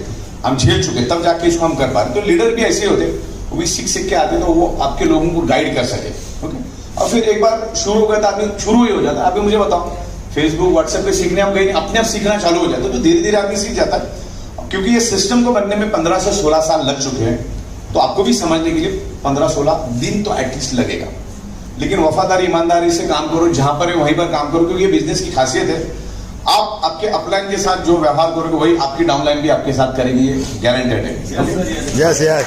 हम झेल चुके, तब जाके इसको हम कर पा रहे। तो लीडर भी ऐसे होते, वो भी सीख के आते, तो वो आपके लोगों को गाइड कर सके। ओके, और फिर एक बार शुरू हो गया तो आदमी शुरू ही हो जाता है। अभी मुझे बताओ, फेसबुक व्हाट्सएप पे सीखने हम गए, अपने आप सीखना चालू हो जाता है, तो धीरे धीरे आदमी सीख जाता है। क्योंकि ये सिस्टम को बनने में 15 से 16 साल लग चुके हैं, तो आपको भी समझने के लिए 15-16 दिन तो एटलीस्ट लगेगा। लेकिन वफादारी ईमानदारी से काम करो, जहां पर है वहीं पर काम करो, क्योंकि ये बिजनेस की खासियत है। आप आपके अपलाइन के साथ जो व्यवहार करोगे वही आपकी डाउनलाइन भी आपके साथ करेगी, ये गारंटेड है। यस यस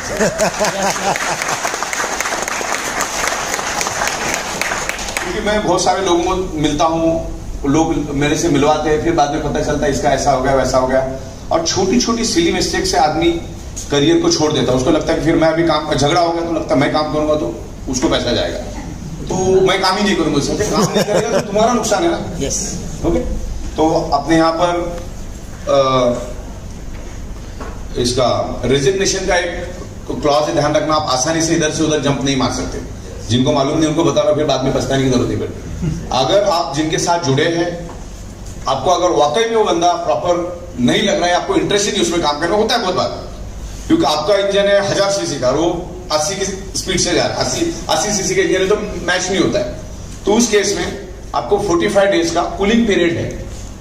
क्योंकि मैं बहुत सारे लोगों को मिलता हूँ, लोग मेरे से मिलवाते हैं, फिर बाद में पता चलता है इसका ऐसा हो गया वैसा हो गया, और छोटी छोटी सिली मिस्टेक से आदमी करियर को छोड़ देता है। उसको लगता है कि फिर मैं अभी काम, झगड़ा हो गया तो लगता है मैं काम करूंगा तो उसको पैसा जाएगा, तो मैं काम ही नहीं करूंगा, उससे काम नहीं करेगा तो तुम्हारा नुकसान है ना। यस ओके, तो अपने यहाँ पर इसका रेजिग्नेशन का एक क्लॉज है, ध्यान रखना। आप आसानी से इधर से उधर जंप नहीं मार सकते। जिनको मालूम नहीं उनको बता रहा, फिर बाद में पछताने की जरूरत नहीं पड़ती। अगर आप जिनके साथ जुड़े हैं, आपको अगर वाकई में वो बंदा प्रॉपर नहीं लग रहा है, आपको इंटरेस्ट ही नहीं उसमें काम करने में, होता है बहुत बार, क्योंकि आपका इंजन है 1000 सीसी का, वो 80 की स्पीड से जा रहा है, 80 सीसी का इंजन है तो मैच नहीं होता है। तो उस केस में आपको 45 डेज का कूलिंग पीरियड है।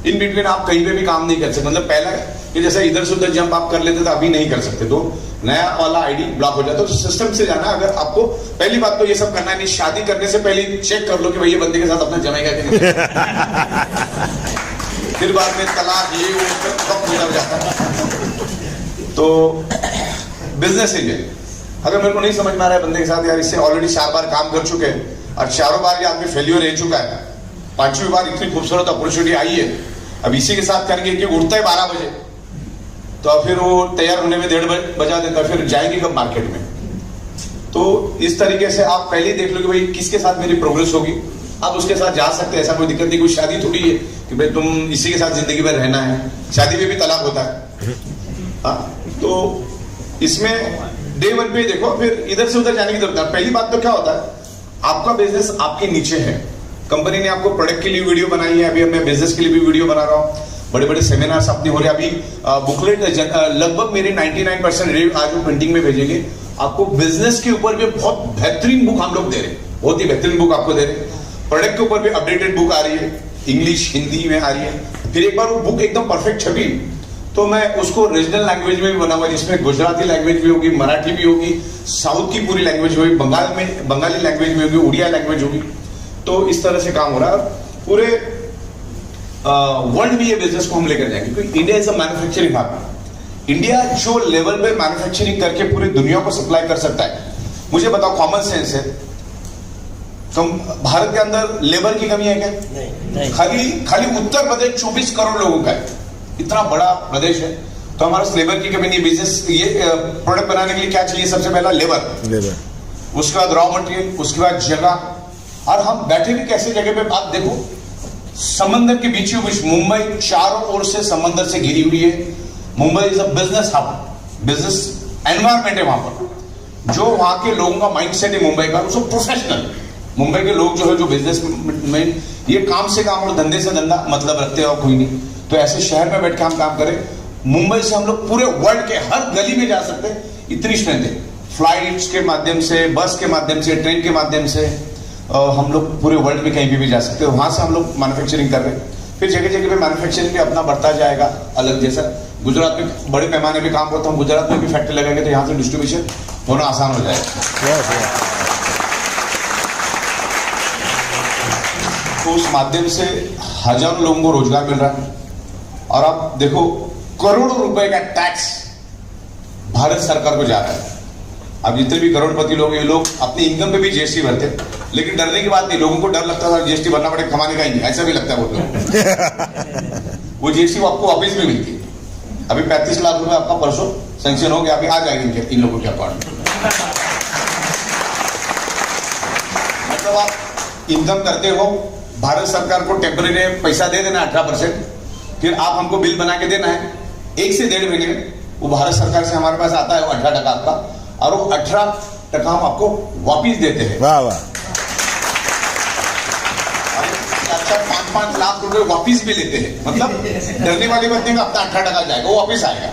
इन बिटवीन आप कहीं पे भी काम नहीं कर सकते। मतलब पहला कि जैसे इधर से उधर जंप आप कर लेते तो अभी नहीं कर सकते, तो नया वाला आईडी ब्लॉक हो जाता है। तो सिस्टम से जाना। अगर आपको पहली बात तो ये सब करना नहीं, शादी करने से पहले चेक कर लो कि भाई ये बंदे के साथ अपना जमेगा कि नहीं। फिर बाद में तलाक ये वो सब मिल जाता है। तो बिजनेस एंजल, अगर मेरे को नहीं समझ में आ रहा है बंदे के साथ, यार इससे ऑलरेडी 4 बार काम कर चुके हैं और चारों बार ये आदमी फेल्यूर रह चुका है, 5वीं बार इतनी खूबसूरत अपॉर्चुनिटी आई है, अब इसी के साथ करेंगे कि उठता है 12 बजे, तो फिर वो तैयार होने में 1:30 बजा देता है, फिर जाएगी कब मार्केट में। तो इस तरीके से आप पहले ही देख लो कि भाई किसके साथ मेरी प्रोग्रेस होगी, आप उसके साथ जा सकते हैं, ऐसा कोई दिक्कत नहीं। कोई शादी थोड़ी है कि भाई तुम इसी के साथ जिंदगी भर रहना है, शादी में भी तलाक होता है। हाँ, तो इसमें डे 1 पे देखो, फिर इधर से उधर जाने की जरूरत है। पहली बात तो क्या होता है, आपका बिजनेस आपके नीचे है, कंपनी ने आपको प्रोडक्ट के लिए वीडियो बनाई है, अभी मैं बिजनेस के लिए भी वीडियो बना रहा हूँ, बड़े बड़े सेमिनार्स अपने हो रहे हैं। अभी बुकलेट लगभग मेरे 99% रेट आज वो प्रिंटिंग में भेजेंगे। आपको बिजनेस के ऊपर भी बहुत बेहतरीन बुक हम लोग दे रहे हैं, बहुत ही बेहतरीन बुक आपको दे रहे हैं। प्रोडक्ट के ऊपर भी अपडेटेड बुक आ रही है, इंग्लिश हिंदी में आ रही है। फिर एक बार वो बुक एकदम परफेक्ट छपी तो मैं उसको रीजनल लैंग्वेज में भी बनाऊंगा, जिसमें गुजराती लैंग्वेज भी होगी, मराठी भी होगी, साउथ की पूरी लैंग्वेज होगी, बंगाली लैंग्वेज में होगी, उड़िया लैंग्वेज होगी। तो इस तरह से काम हो रहा है। पूरे वर्ल्ड में ये बिजनेस को हम लेकर जाएंगे, क्योंकि India is a manufacturing hub. India जो लेवल पे मैन्युफैक्चरिंग करके पूरे दुनिया को सप्लाई कर सकता है, मुझे बताओ, कॉमन सेंस है, भारत के अंदर लेबर की कमी है क्या? नहीं। खाली उत्तर प्रदेश 24 करोड़ लोगों का है, इतना बड़ा प्रदेश है, तो हमारे लेबर की कमी नहीं। बिजनेस ये प्रोडक्ट बनाने के लिए क्या चाहिए? सबसे पहला लेबर, उसके बाद रॉ मटेरियल, उसके बाद जगह। और हम बैठे भी कैसे जगह पे, आप देखो समंदर के बीचों बीच मुंबई चारों ओर से समंदर से घिरी हुई है। Mumbai is a business hub, business environment है वहां पर। जो वहां के लोगों का माइंडसेट है मुंबई का, उसको प्रोफेशनल, मुंबई के लोग जो है, जो बिजनेस में ये काम से काम और धंधे से धंधा मतलब रखते हैं और कोई नहीं। तो ऐसे शहर में बैठ के हम काम करें, मुंबई से हम लोग पूरे वर्ल्ड के हर गली में जा सकते हैं, इतनी स्ट्रेंथ है। फ्लाइट्स के माध्यम से, बस के माध्यम से, ट्रेन के माध्यम से हम लोग पूरे वर्ल्ड में कहीं भी जा सकते हैं। वहां से हम लोग मैन्युफैक्चरिंग कर रहे हैं। फिर जगह जगह पे मैन्युफैक्चरिंग भी अपना बढ़ता जाएगा अलग। जैसा गुजरात में बड़े पैमाने पे काम करता हूँ, गुजरात में भी फैक्ट्री लगाएंगे तो यहाँ से डिस्ट्रीब्यूशन होना आसान हो जाएगा। तो उस माध्यम से हजारों लोगों को रोजगार मिल रहा है। और आप देखो, करोड़ों रुपए का टैक्स भारत सरकार को जा रहा है। अब जितने भी करोड़पति लोग, ये लोग अपनी इनकम पे भी जीएसटी भरते, लेकिन डरने की बात नहीं। लोगों को डर लगता था जीएसटी भरना पड़ेगा, कमाने का ही नहीं, ऐसा भी लगता है बहुत लोग। वो जीएसटी आपको ऑफिस में मिलती है। अभी 35 लाख रुपए आपका परसों सैंक्शन हो गया, अभी आ जाएगी इन लोगों के अकाउंट में। मतलब आप इनकम करते हो, भारत सरकार को टेम्परेरी पैसा दे देना 18%, फिर आप हमको बिल बना के देना है 1 से 1.5 महीने में। वो भारत सरकार से हमारे पास आता है 18% आपका, और वो 18% हम आपको वापिस देते हैं। वाह वाह। अच्छा, 5-5 लाख रुपए वापिस भी लेते हैं। मतलब डरने वाली बात नहीं, अपना 18% जाएगा, वो वापिस आएगा।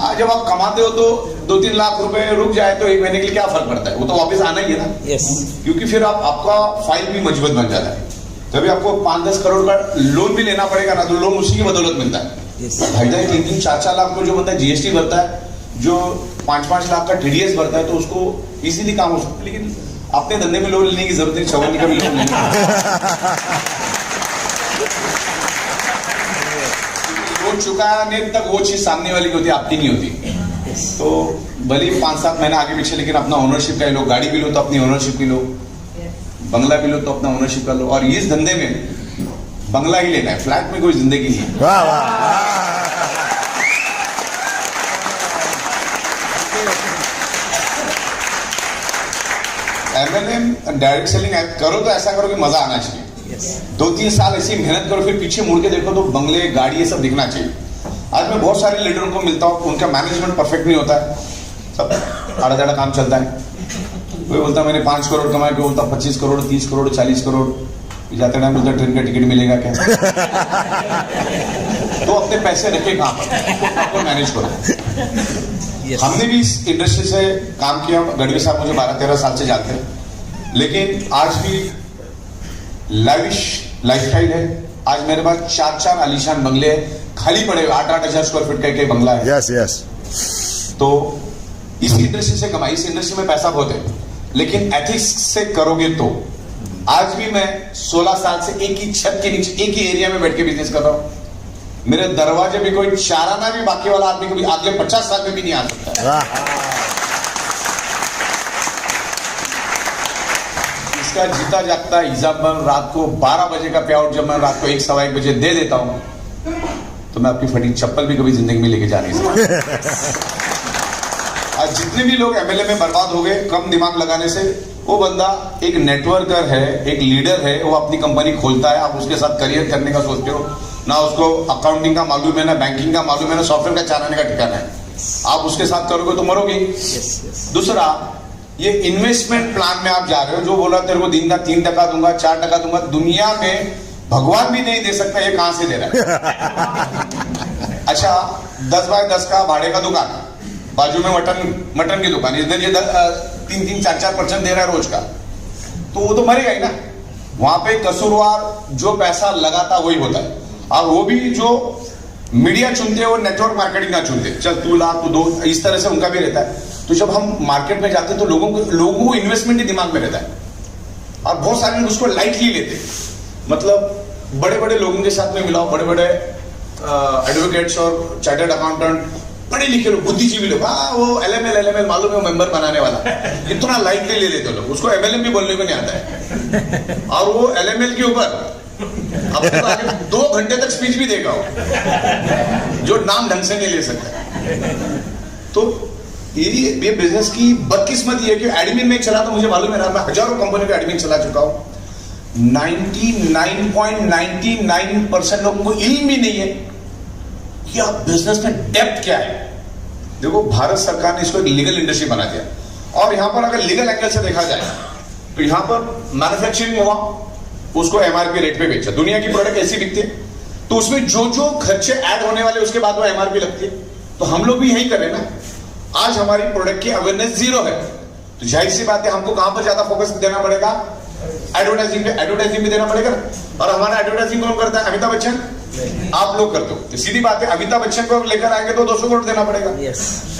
आज जब आप कमाते हो तो 2-3 लाख रुपए रुक जाए तो 1 महीने के लिए क्या फर्क पड़ता है, वो तो वापिस आना ही है ना। यस। क्योंकि फिर आपका फाइल भी मजबूत बन जाता है। तभी आपको 5-10 करोड़ का लोन भी लेना पड़ेगा ना, तो लोन उसी की बदौलत मिलता है। 2.5, 3-3, 4-4 लाख को जो बंदा जीएसटी भरता है, जो 5-5 लाख का टीडीएस भरता है, तो उसको इजीली काम हो सकता है। लेकिन अपने धंधे में लोन लेने की जरूरत नहीं, चौवन्नी का भी लोन लेंगे। लोन चुकाने तक वो चीज सामने वाली की होती, आपकी नहीं होती। तो भले 5-7 महीना आगे पीछे, लेकिन अपना ओनरशिप का लो। गाड़ी भी लो तो अपनी ओनरशिप की लो, बंगला भी लो तो अपना ओनरशिप का लो। और इस धंधे में बंगला ही लेना है, फ्लैट में कोई जिंदगी नहीं है। वाह वाह। MLM डायरेक्ट सेलिंग करो तो ऐसा करो कि मजा आना चाहिए। 2-3 साल ऐसी मेहनत करो, फिर पीछे मुड़ के देखो तो बंगले, गाड़ी, ये सब दिखना चाहिए। आज मैं बहुत सारे लीडरों को मिलता हूँ, उनका मैनेजमेंट परफेक्ट नहीं होता है, सब आड़ा-टेढ़ा काम चलता है। कोई बोलता मैंने 5 करोड़ कमाए, कोई बोलता 25 करोड़, 30 करोड़, 40 करोड़। जाते टाइम बोलता ट्रेन का टिकट मिलेगा क्या? तो अपने पैसे रखे कहाँ पर, आपको मैनेज करो। हमने भी इस इंडस्ट्री से काम किया। गढ़वी साहब मुझे 12-13 साल से जानते हैं, लेकिन आज भी लाविश लाइफस्टाइल है। आज मेरे पास 4-4 आलीशान बंगले हैं, खाली पड़े 8-8 हजार स्क्वायर फीट का एक बंगला है। Yes yes. तो इस इंडस्ट्री से कमाई, इस इंडस्ट्री में पैसा बहुत है, लेकिन एथिक्स से करोगे तो। आज भी मैं 16 साल से एक ही छत के नीचे, एक ही एरिया में बैठ के बिजनेस कर रहा हूं। मेरे दरवाजे भी कोई चाराना भी बाकी वाला आदमी कभी अगले 50 साल में भी नहीं आ सकता। इसका जीता जागता हिसाब मैं रात को 12 बजे का पे आउट जब मैं रात को 1-1:15 बजे दे देता हूं, तो मैं आपकी फटी चप्पल भी कभी जिंदगी में लेके जा नहीं सकता। आज जितने भी लोग MLM में बर्बाद हो गए कम दिमाग लगाने से, वो बंदा एक नेटवर्कर है, एक लीडर है, वो अपनी कंपनी खोलता है, आप उसके साथ करियर करने का सोचते हो ना, उसको अकाउंटिंग का मालूम है ना, बैंकिंग का मालूम है ना, सॉफ्टवेयर का चलाने का ठिकाना है, आप उसके साथ करोगे तो मरोगे। दूसरा, ये इन्वेस्टमेंट प्लान में आप जा रहे हो, जो बोला तेरे को दिन का 3% दूंगा, 4% दूंगा, दुनिया में भगवान भी नहीं दे सकता, ये कहां से दे रहा है? अच्छा, 10 बाय 10 का भाड़े का दुकान, बाजू में मटन की दुकान, इधर ये 3-3, 4-4% दे रहा है रोज का, तो वो तो मरेगा ही ना। वहां पे कसूरवार जो पैसा लगाता वही होता है, और वो भी जो मीडिया चुनते हैं वो नेटवर्क मार्केटिंग ना चुनते, चल तू ला तू दो, इस तरह से उनका भी रहता है। तो जब हम मार्केट में जाते हैं तो लोगों को इन्वेस्टमेंट ही दिमाग में रहता है, और बहुत सारे लोग उसको लाइटली लेते हैं। मतलब बड़े बड़े लोगों के साथ में मिलाओ, बड़े बड़े एडवोकेट्स और चार्टर्ड अकाउंटेंट, पढ़े लिखे लोग, बुद्धिजीवी लोग, हाँ वो LML मालूम है, मेंबर बनाने वाला, इतना लाइटली ले लेते लोग, उसको MLM भी बोलने को नहीं आता है। और वो LML के ऊपर अब तो आगे 2 घंटे तक स्पीच भी देगा हो, जो नाम ढंग से नहीं ले सकता। तो ये बिजनेस की बदकिस्मत ये है कि एडमिन में चला, तो मुझे मालूम है, मैं हजारों कंपनी का एडमिन चला चुका हूं। 99.99% लोगों को इल्म ही नहीं है कि आप बिजनेस में डेप्थ क्या है। देखो, भारत सरकार ने इसको एक लीगल इंडस्ट्री बना दिया, और यहां पर अगर लीगल एंगल से देखा जाए तो यहां पर मैन्युफैक्चरिंग हुआ, उसको MRP रेट पे बेचा। दुनिया की प्रोडक्ट ऐसी बिकती है, तो उसमें जो जो खर्चे ऐड होने वाले उसके बाद वो MRP लगती है। तो हम लोग भी यही करें ना। आज हमारी प्रोडक्ट की अवेयरनेस 0 है, तो जाहिर सी बात है हमको कहां पर ज्यादा फोकस देना पड़ेगा? एडवर्टाइजिंग पे। एडवर्टाइजिंग भी देना पड़ेगा ना। और हमारा एडवर्टाइजिंग कौन करता है? अमिताभ बच्चन, आप लोग करते हो। तो सीधी बात है, अमिताभ बच्चन को लेकर आएंगे तो 200 करोड़ देना पड़ेगा।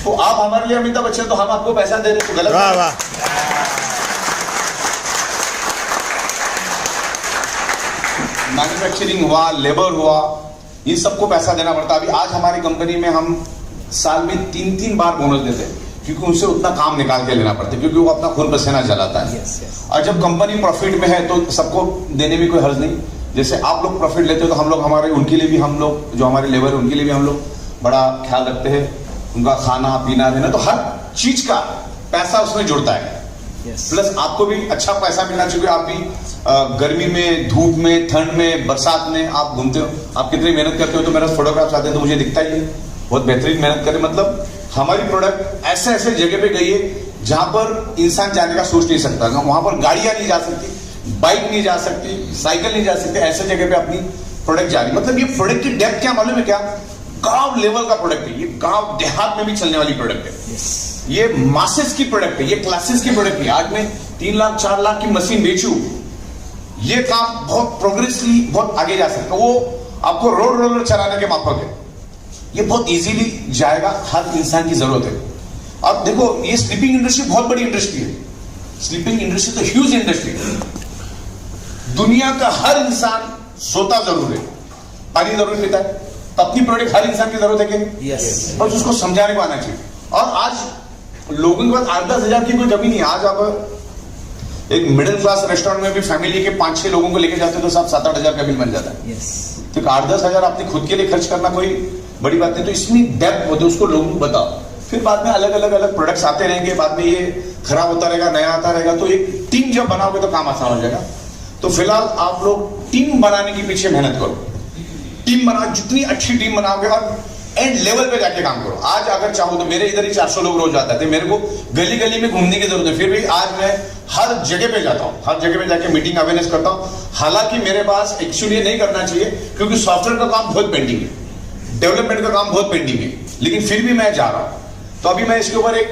तो आप हमारे लिए अमिताभ बच्चन, तो हम आपको पैसा दे रहे, तो गलत है। मैन्युफैक्चरिंग हुआ, लेबर हुआ, इन सबको पैसा देना पड़ता। अभी आज हमारी कंपनी में हम साल में 3-3 बार बोनस देते हैं, क्योंकि उनसे उतना काम निकाल के लेना पड़ता है, क्योंकि वो अपना खून पसीना जलाता है। और जब कंपनी प्रॉफिट में है तो सबको देने में कोई हर्ज नहीं। जैसे आप लोग प्रॉफिट लेते हो तो हम लोग हमारे, उनके लिए भी हम लोग, जो हमारे लेबर है उनके लिए भी हम लोग बड़ा ख्याल रखते हैं, उनका खाना पीना देना, तो हर चीज का पैसा उसमें जुड़ता है। प्लस आपको भी अच्छा पैसा मिलना चाहिए। आप भी गर्मी में, धूप में, ठंड में, बरसात में आप घूमते हो, आप कितनी मेहनत करते हो, तो मेरा फोटोग्राफ्स आते हैं तो मुझे दिखता ही है, बहुत बेहतरीन मेहनत करे। मतलब हमारी प्रोडक्ट ऐसे ऐसे जगह पे गई है जहां पर इंसान जाने का सोच नहीं सकता, वहां पर गाड़ियां नहीं जा सकती, बाइक नहीं जा सकती, साइकिल नहीं जा सकती, ऐसे जगह पे अपनी प्रोडक्ट जा रही। मतलब ये प्रोडक्ट की डेप्थ क्या मालूम है क्या? गांव लेवल का प्रोडक्ट है ये, गांव देहात में भी चलने वाली प्रोडक्ट है। ये मासेस की प्रोडक्ट है, ये क्लासेस की प्रोडक्ट है। आज मैं 3 लाख 4 लाख की मशीन बेचूं, ये काम बहुत प्रोग्रेसली बहुत आगे जा सकता है। वो आपको रोड रोलर चलाने के माफक है, ये बहुत इजीली जाएगा, हर इंसान की जरूरत है। अब देखो, ये स्लीपिंग इंडस्ट्री बहुत बड़ी इंडस्ट्री है। स्लीपिंग इंडस्ट्री तो ह्यूज इंडस्ट्री। दुनिया का हर इंसान सोता जरूर है, पानी जरूर पीता है, तो अपनी प्रोडक्ट हर इंसान की जरूरत है कि यस। बस उसको समझाने को आना चाहिए। और आज लोगों के पास 8-10 हजार की कोई कमी नहीं है। आज आप एक मिडिल क्लास रेस्टोरेंट में भी फैमिली के 5-6 लोगों को लेके जाते हो तो सब 7-8 हजार का बिल बन जाता है। यस। तो 8-10 हजार अपने खुद के लिए खर्च करना कोई बड़ी बात नहीं। तो इसमें डेप्थ होती है, उसको लोगों को बताओ। फिर बाद में अलग अलग प्रोडक्ट्स आते रहेंगे, बाद में ये खराब होता रहेगा, नया आता रहेगा। तो एक टीम जब बनाओगे तो काम आसान हो जाएगा। तो फिलहाल आप लोग टीम बनाने के पीछे मेहनत करो। टीम बनाओ, जितनी अच्छी टीम बनाओगे और एंड लेवल पे जाके काम करो। आज अगर चाहो तो मेरे इधर ही 400 लोग रोज आते थे, मेरे को गली गली में घूमने की जरूरत है, फिर भी आज मैं हर जगह पे जाता हूँ, हर जगह पे जाके मीटिंग अवेयरनेस करता हूँ। हालांकि मेरे पास एक्चुअली ये नहीं करना चाहिए क्योंकि सॉफ्टवेयर का काम बहुत पेंडिंग है, डेवलपमेंट का काम बहुत पेंडिंग है, लेकिन फिर भी मैं जा रहा हूँ। तो अभी मैं इसके ऊपर एक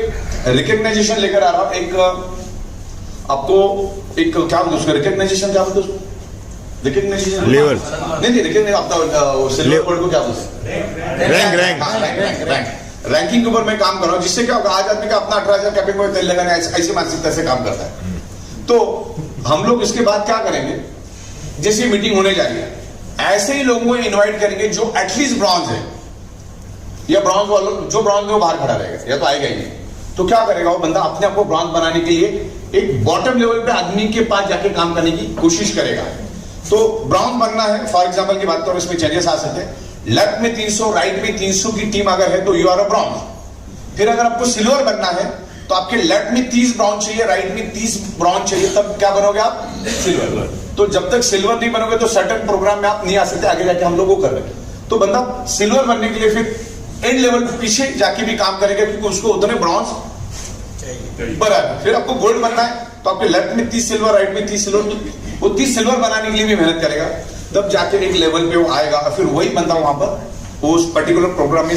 रिकग्नाइजेशन लेकर आ रहा हूँ। एक आपको एक क्या बोलते उसका रिकग्नाइजेशन, क्या बोलते उसको, रिकग्नाइजेशन लेवल नहीं रिकग्नाइजेशन आपका सिल्वर वर्ड को क्या बोलते हैं, रैंकिंग के ऊपर मैं काम कर रहा हूँ। जिससे क्या होगा, आज आदमी का अपना 18,000 कैपिंग में तेल लगाना, ऐसी मानसिकता से काम करता है। तो हम लोग इसके बाद क्या करेंगे, जैसे मीटिंग होने जा रही है, ऐसे ही लोगों को इनवाइट करेंगे जो एटलीस्ट ब्रॉन्ज है, या ब्रॉन्ज वालों जो ब्रॉन्ज में वो बाहर खड़ा रहेगा, या तो आएगा ही नहीं। तो क्या करेगा वो बंदा, अपने आप को ब्रॉन्ज बनाने के लिए एक बॉटम लेवल पे आदमी के पास जाके काम करने की कोशिश करेगा। तो ब्रॉन्ज बनना है, फॉर एग्जाम्पल की बात करो, इसमें चेंजेस आ सकते हैं। लेफ्ट में 300, राइट में 300 की टीम अगर है तो यू आर अ ब्रॉन्ज। फिर अगर आपको सिल्वर बनना है तो आपके लेफ्ट में 30 ब्रॉन्ज चाहिए, राइट में 30 ब्रॉन्ज चाहिए, तब क्या बनोगे आप, सिल्वर। तो जब तक सिल्वर नहीं बनोगे तो सर्टेन प्रोग्राम में आप नहीं आ सकते, आगे जाके हम लोग वो कर रहे हैं। तो बंदा सिल्वर बनने के लिए फिर एंड लेवल पीछे जाके भी काम करेगा क्योंकि उसको उतने ब्रॉन्ज बराबर। फिर आपको गोल्ड बनना है तो आपके लेफ्ट में 30 सिल्वर, राइट में 30 सिल्वर, वो 30 सिल्वर बनाने के लिए भी मेहनत करेगा, तब जाके एक लेवल पे वो आएगा। फिर वही बंदा वहां पर उस पर्टिकुलर प्रोग्राम में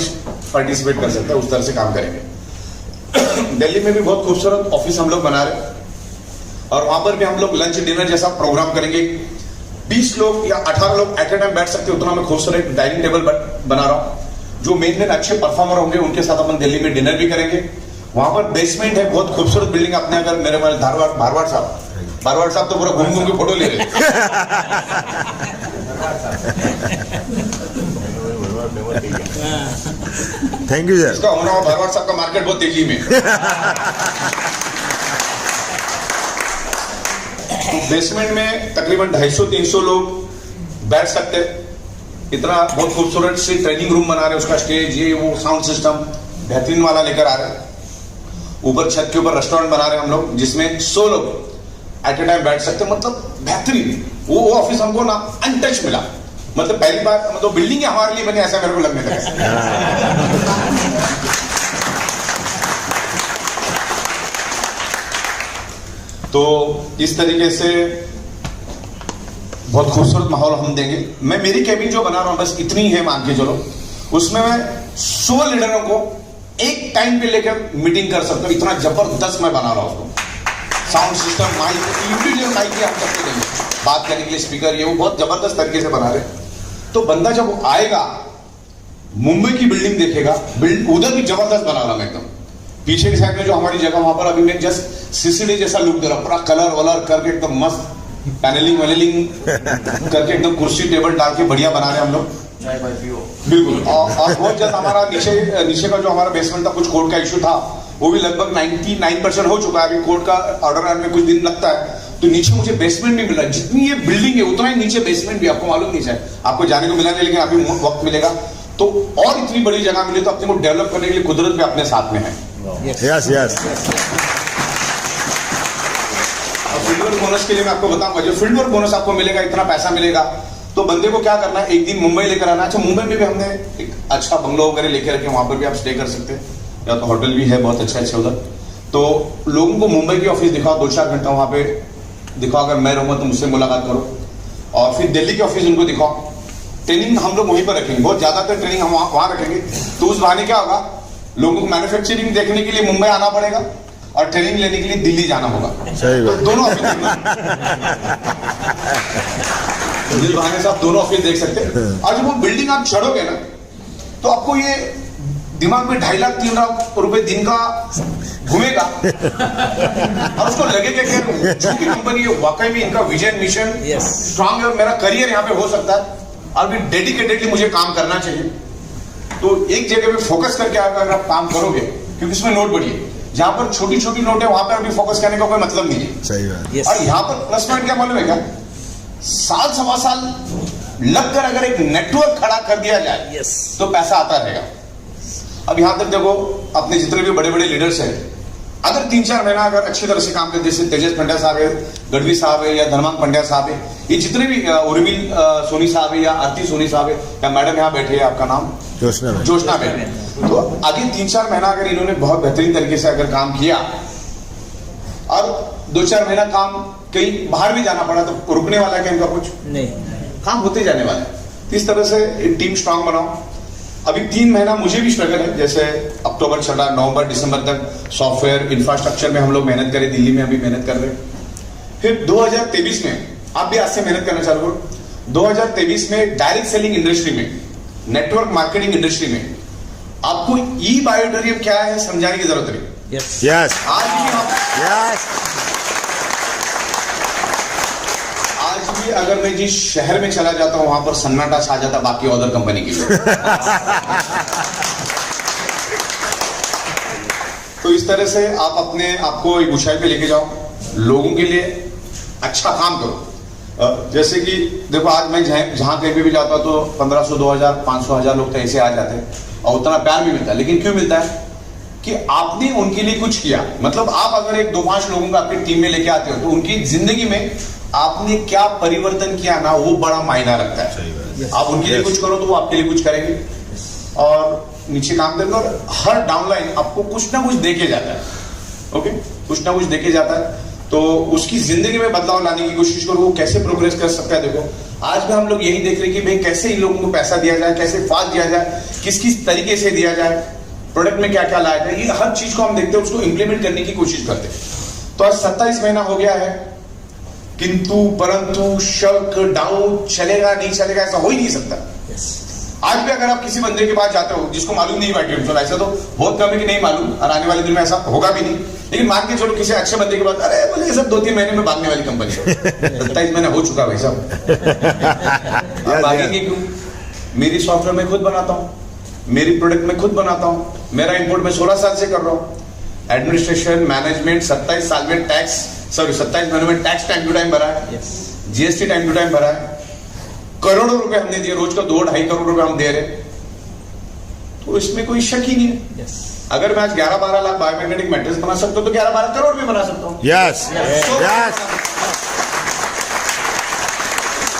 पार्टिसिपेट कर सकता है, उस तरह से काम करेंगे। दिल्ली में भी बहुत खूबसूरत ऑफिस हम लोग बना रहे हैं और वहां पर भी हम लोग लंच डिनर जैसा प्रोग्राम करेंगे। 20 लोग या 18 लोग एट ए टाइम बैठ सकते, उतना मैं खूबसूरत डाइनिंग टेबल बना रहा हूँ। जो मेन अच्छे परफॉर्मर होंगे उनके साथ अपन दिल्ली में डिनर भी करेंगे। वहां पर बेसमेंट है, बहुत खूबसूरत बिल्डिंग। अपने अगर मेरे धारवाड़ साहब तो पूरा घूम घूम के फोटो ले रहे। Thank you sir. इसका होना हो, धारवाड़ साहब का मार्केट बहुत तेजी में। बेसमेंट में तकरीबन 250-300 लोग बैठ सकते। इतना बहुत खूबसूरत से ट्रेनिंग रूम बना रहे, उसका स्टेज ये वो साउंड सिस्टम बेहतरीन वाला लेकर आ रहे हैं। ऊपर छत के ऊपर रेस्टोरेंट बना रहे हैं हम लोग, जिसमें 100 लोग एट ए टाइम बैठ सकते। मतलब बेहतरीन वो ऑफिस हमको ना अनटच मिला। मतलब पहली बार मतलब बिल्डिंग हमारे लिए बनी, ऐसा मेरे को लगने लगा। तो इस तरीके से बहुत खूबसूरत माहौल हम देंगे। मैं मेरी कैबिन जो बना रहा हूं बस इतनी है, मान के चलो, उसमें मैं 100 लीडरों को एक टाइम पे लेकर मीटिंग कर सकता हूं। इतना जबरदस्त मैं बना रहा हूं उसको। Sound system, mic, individual mic हम सबको देंगे, बात करने के लिए स्पीकर, ये वो बहुत जबरदस्त तरीके से बना रहे। तो बंदा जब आएगा, मुंबई की बिल्डिंग देखेगा, उधर भी जबरदस्त बना रहा मैं एकदम। पीछे की साइड में जो हमारी जगह, वहां पर अभी मैं जस्ट सीसीडी जैसा लुक दे रहा, पूरा कलर वलर करके एकदम मस्त पैनलिंग वैनलिंग करके एकदम कुर्सी टेबल डाल के बढ़िया बना रहे हम लोग। बिल्कुल। और बहुत जल्द हमारा नीचे का जो हमारा बेसमेंट था, कुछ कोर्ट का इशू था, वो भी लगभग 99% हो चुका है। अभी कोर्ट का ऑर्डर आने में कुछ दिन लगता है, तो नीचे मुझे बेसमेंट भी मिला। जितनी ये बिल्डिंग है उतना ही नीचे बेसमेंट भी, आपको मालूम नहीं है, आपको जाने को मिला नहीं, लेकिन अभी वक्त मिलेगा। तो और इतनी बड़ी जगह मिली तो अपने को डेवलप करने के लिए कुदरत भी अपने साथ में है। Yes yes. Field work bonus के लिए मैं आपको बताऊंगा, जो फील्ड वर्क बोनस आपको मिलेगा, इतना पैसा मिलेगा, तो बंदे को क्या करना है, एक दिन मुंबई लेकर आना। अच्छा, मुंबई में भी हमने एक अच्छा बंगलो वगैरह लेकर रखे, वहां पर भी आप स्टे कर सकते हैं, या तो होटल भी है बहुत अच्छे उधर। तो लोगों को मुंबई की ऑफिस दिखाओ, 2-4 घंटा वहां पे दिखाओ। अगर मैं रहूंगा तो मुझसे मुलाकात करो, और फिर दिल्ली की ऑफिस उनको दिखाओ। ट्रेनिंग हम लोग वहीं पर रखेंगे, बहुत ज्यादातर ट्रेनिंग हम वहां रखेंगे। तो उस बहाने क्या होगा, लोगों को मैन्युफैक्चरिंग देखने के लिए मुंबई आना पड़ेगा और ट्रेनिंग लेने के लिए दिल्ली जाना होगा। सही बात। तो दोनों ऑफिस जिस बहाने से आप दोनों ऑफिस देख सकते हैं। और जब वो बिल्डिंग आप चढ़ोगे ना, तो आपको ये दिमाग में 2.5 लाख 3 लाख रुपए दिन का घूमेगा और उसको लगेगा कि जो भी कंपनी है वाकई में इनका विजन मिशन स्ट्रांग है और मेरा करियर यहाँ पे हो सकता है और भी डेडिकेटेडली मुझे काम करना चाहिए। तो एक जगह पे फोकस करके अगर आप काम करोगे, क्योंकि इसमें नोट बढ़ी है, जहां पर छोटी छोटी नोट है वहां पर अभी फोकस करने का कोई मतलब नहीं है। सही बात। और यहाँ पर प्लस पॉइंट क्या मालूम है क्या, साल सवा साल लगकर अगर एक नेटवर्क खड़ा कर दिया जाए तो पैसा आता रहेगा। अब यहां तक देखो, अपने जितने भी बड़े बड़े लीडर्स हैं, अगर 3-4 महीना अगर अच्छी तरह से काम करते, जैसे तेजस पंड्या साहब है, गढ़वी साहब है, या धर्मांग पंड्या साहब है, ये जितने भी उर्मिल सोनी साहब है या आरती सोनी साहब है, या मैडम यहाँ बैठे हैं, आपका नाम जोशना मैडम, तो आगे 3-4 महीना अगर इन्होंने बहुत बेहतरीन तरीके से अगर काम किया और 2-4 महीना काम कहीं बाहर भी जाना पड़ा तो रुकने वाला है क्या इनका? कुछ नहीं, काम होते जाने वाला है। तो इस तरह से टीम स्ट्रांग बनाओ। अभी 3 महीना मुझे भी स्ट्रगल है, जैसे अक्टूबर चला, नवंबर दिसंबर तक सॉफ्टवेयर इंफ्रास्ट्रक्चर में हम लोग मेहनत करें, दिल्ली में अभी मेहनत कर रहे हैं। फिर 2023 में आप भी आज से मेहनत करना चालू करो। 2023 में डायरेक्ट सेलिंग इंडस्ट्री में, नेटवर्क मार्केटिंग इंडस्ट्री में आपको ई बायोटेरियम क्या है समझाने की जरूरत नहीं। यस आज भी अगर मैं जिस शहर में चला जाता हूं वहां पर सन्नाटा छा जाता बाकी अदर कंपनी के लिए। तो इस तरह से आप अपने आपको एक ऊंचाई पे लेके जाओ, लोगों के लिए अच्छा काम करो। जैसे कि देखो, आज मैं जहां कहीं भी जाता हूं तो 1500, 2000, 500, 1000 लोग तो ऐसे आ जाते हैं और उतना प्यार भी मिलता है। लेकिन क्यों मिलता है? कि आपने उनके लिए कुछ किया। मतलब आप अगर एक 2-5 लोगों को आपकी टीम में लेके आते हो तो उनकी जिंदगी में आपने क्या परिवर्तन किया ना, वो बड़ा मायना रखता है। आप उनके लिए कुछ करो तो वो आपके लिए कुछ करेंगे और नीचे काम करेंगे और हर डाउनलाइन आपको कुछ ना कुछ देके जाता है। ओके, कुछ ना कुछ देके जाता है, तो उसकी जिंदगी में बदलाव लाने की कोशिश करो। वो कैसे प्रोग्रेस कर सकता है? देखो, आज भी हम लोग यही देख रहे हैं कि भाई कैसे इन लोगों को पैसा दिया जाए, कैसे फास्ट दिया जाए, किस किस तरीके से दिया जाए, प्रोडक्ट में क्या क्या लाया जाए, ये हर चीज को हम देखते हैं, उसको इंप्लीमेंट करने की कोशिश करते हैं। तो आज 27 महीना हो गया है, किंतु परंतु शक डाउट चलेगा नहीं चलेगा ऐसा हो ही नहीं सकता। आज भी अगर आप किसी बंदे के पास जाते हो जिसको मालूम नहीं बैटरी, तो ऐसा तो बहुत कम है कि नहीं मालूम, और आने वाले दिन में ऐसा होगा भी नहीं। लेकिन मान के चलो किसी अच्छे बंदे के पास, अरे बोले ये सब 2-3 महीने में भागने वाली कंपनी है। 27 महीना हो चुका भाई साहब, आप भागेंगे क्यों? मेरी सॉफ्टवेयर मैं खुद बनाता हूँ, मेरी प्रोडक्ट मैं खुद बनाता हूँ, मेरा इंपोर्ट मैं 16 साल से कर रहा हूँ, एडमिनिस्ट्रेशन मैनेजमेंट 27 साल में टैक्स, सॉरी 27 महीने में टैक्स टाइम टू टाइम भरा है, जीएसटी टाइम टू टाइम भरा है, करोड़ों रुपए हमने दिए, रोज का 2-2.5 करोड़ रुपए हम दे रहे, तो इसमें कोई शक ही नहीं है। अगर मैं आज 11-12 लाख बायोमैग्नेटिक मैट्रिक्स बना सकता हूं तो 11-12 करोड़ भी बना सकता हूं। यस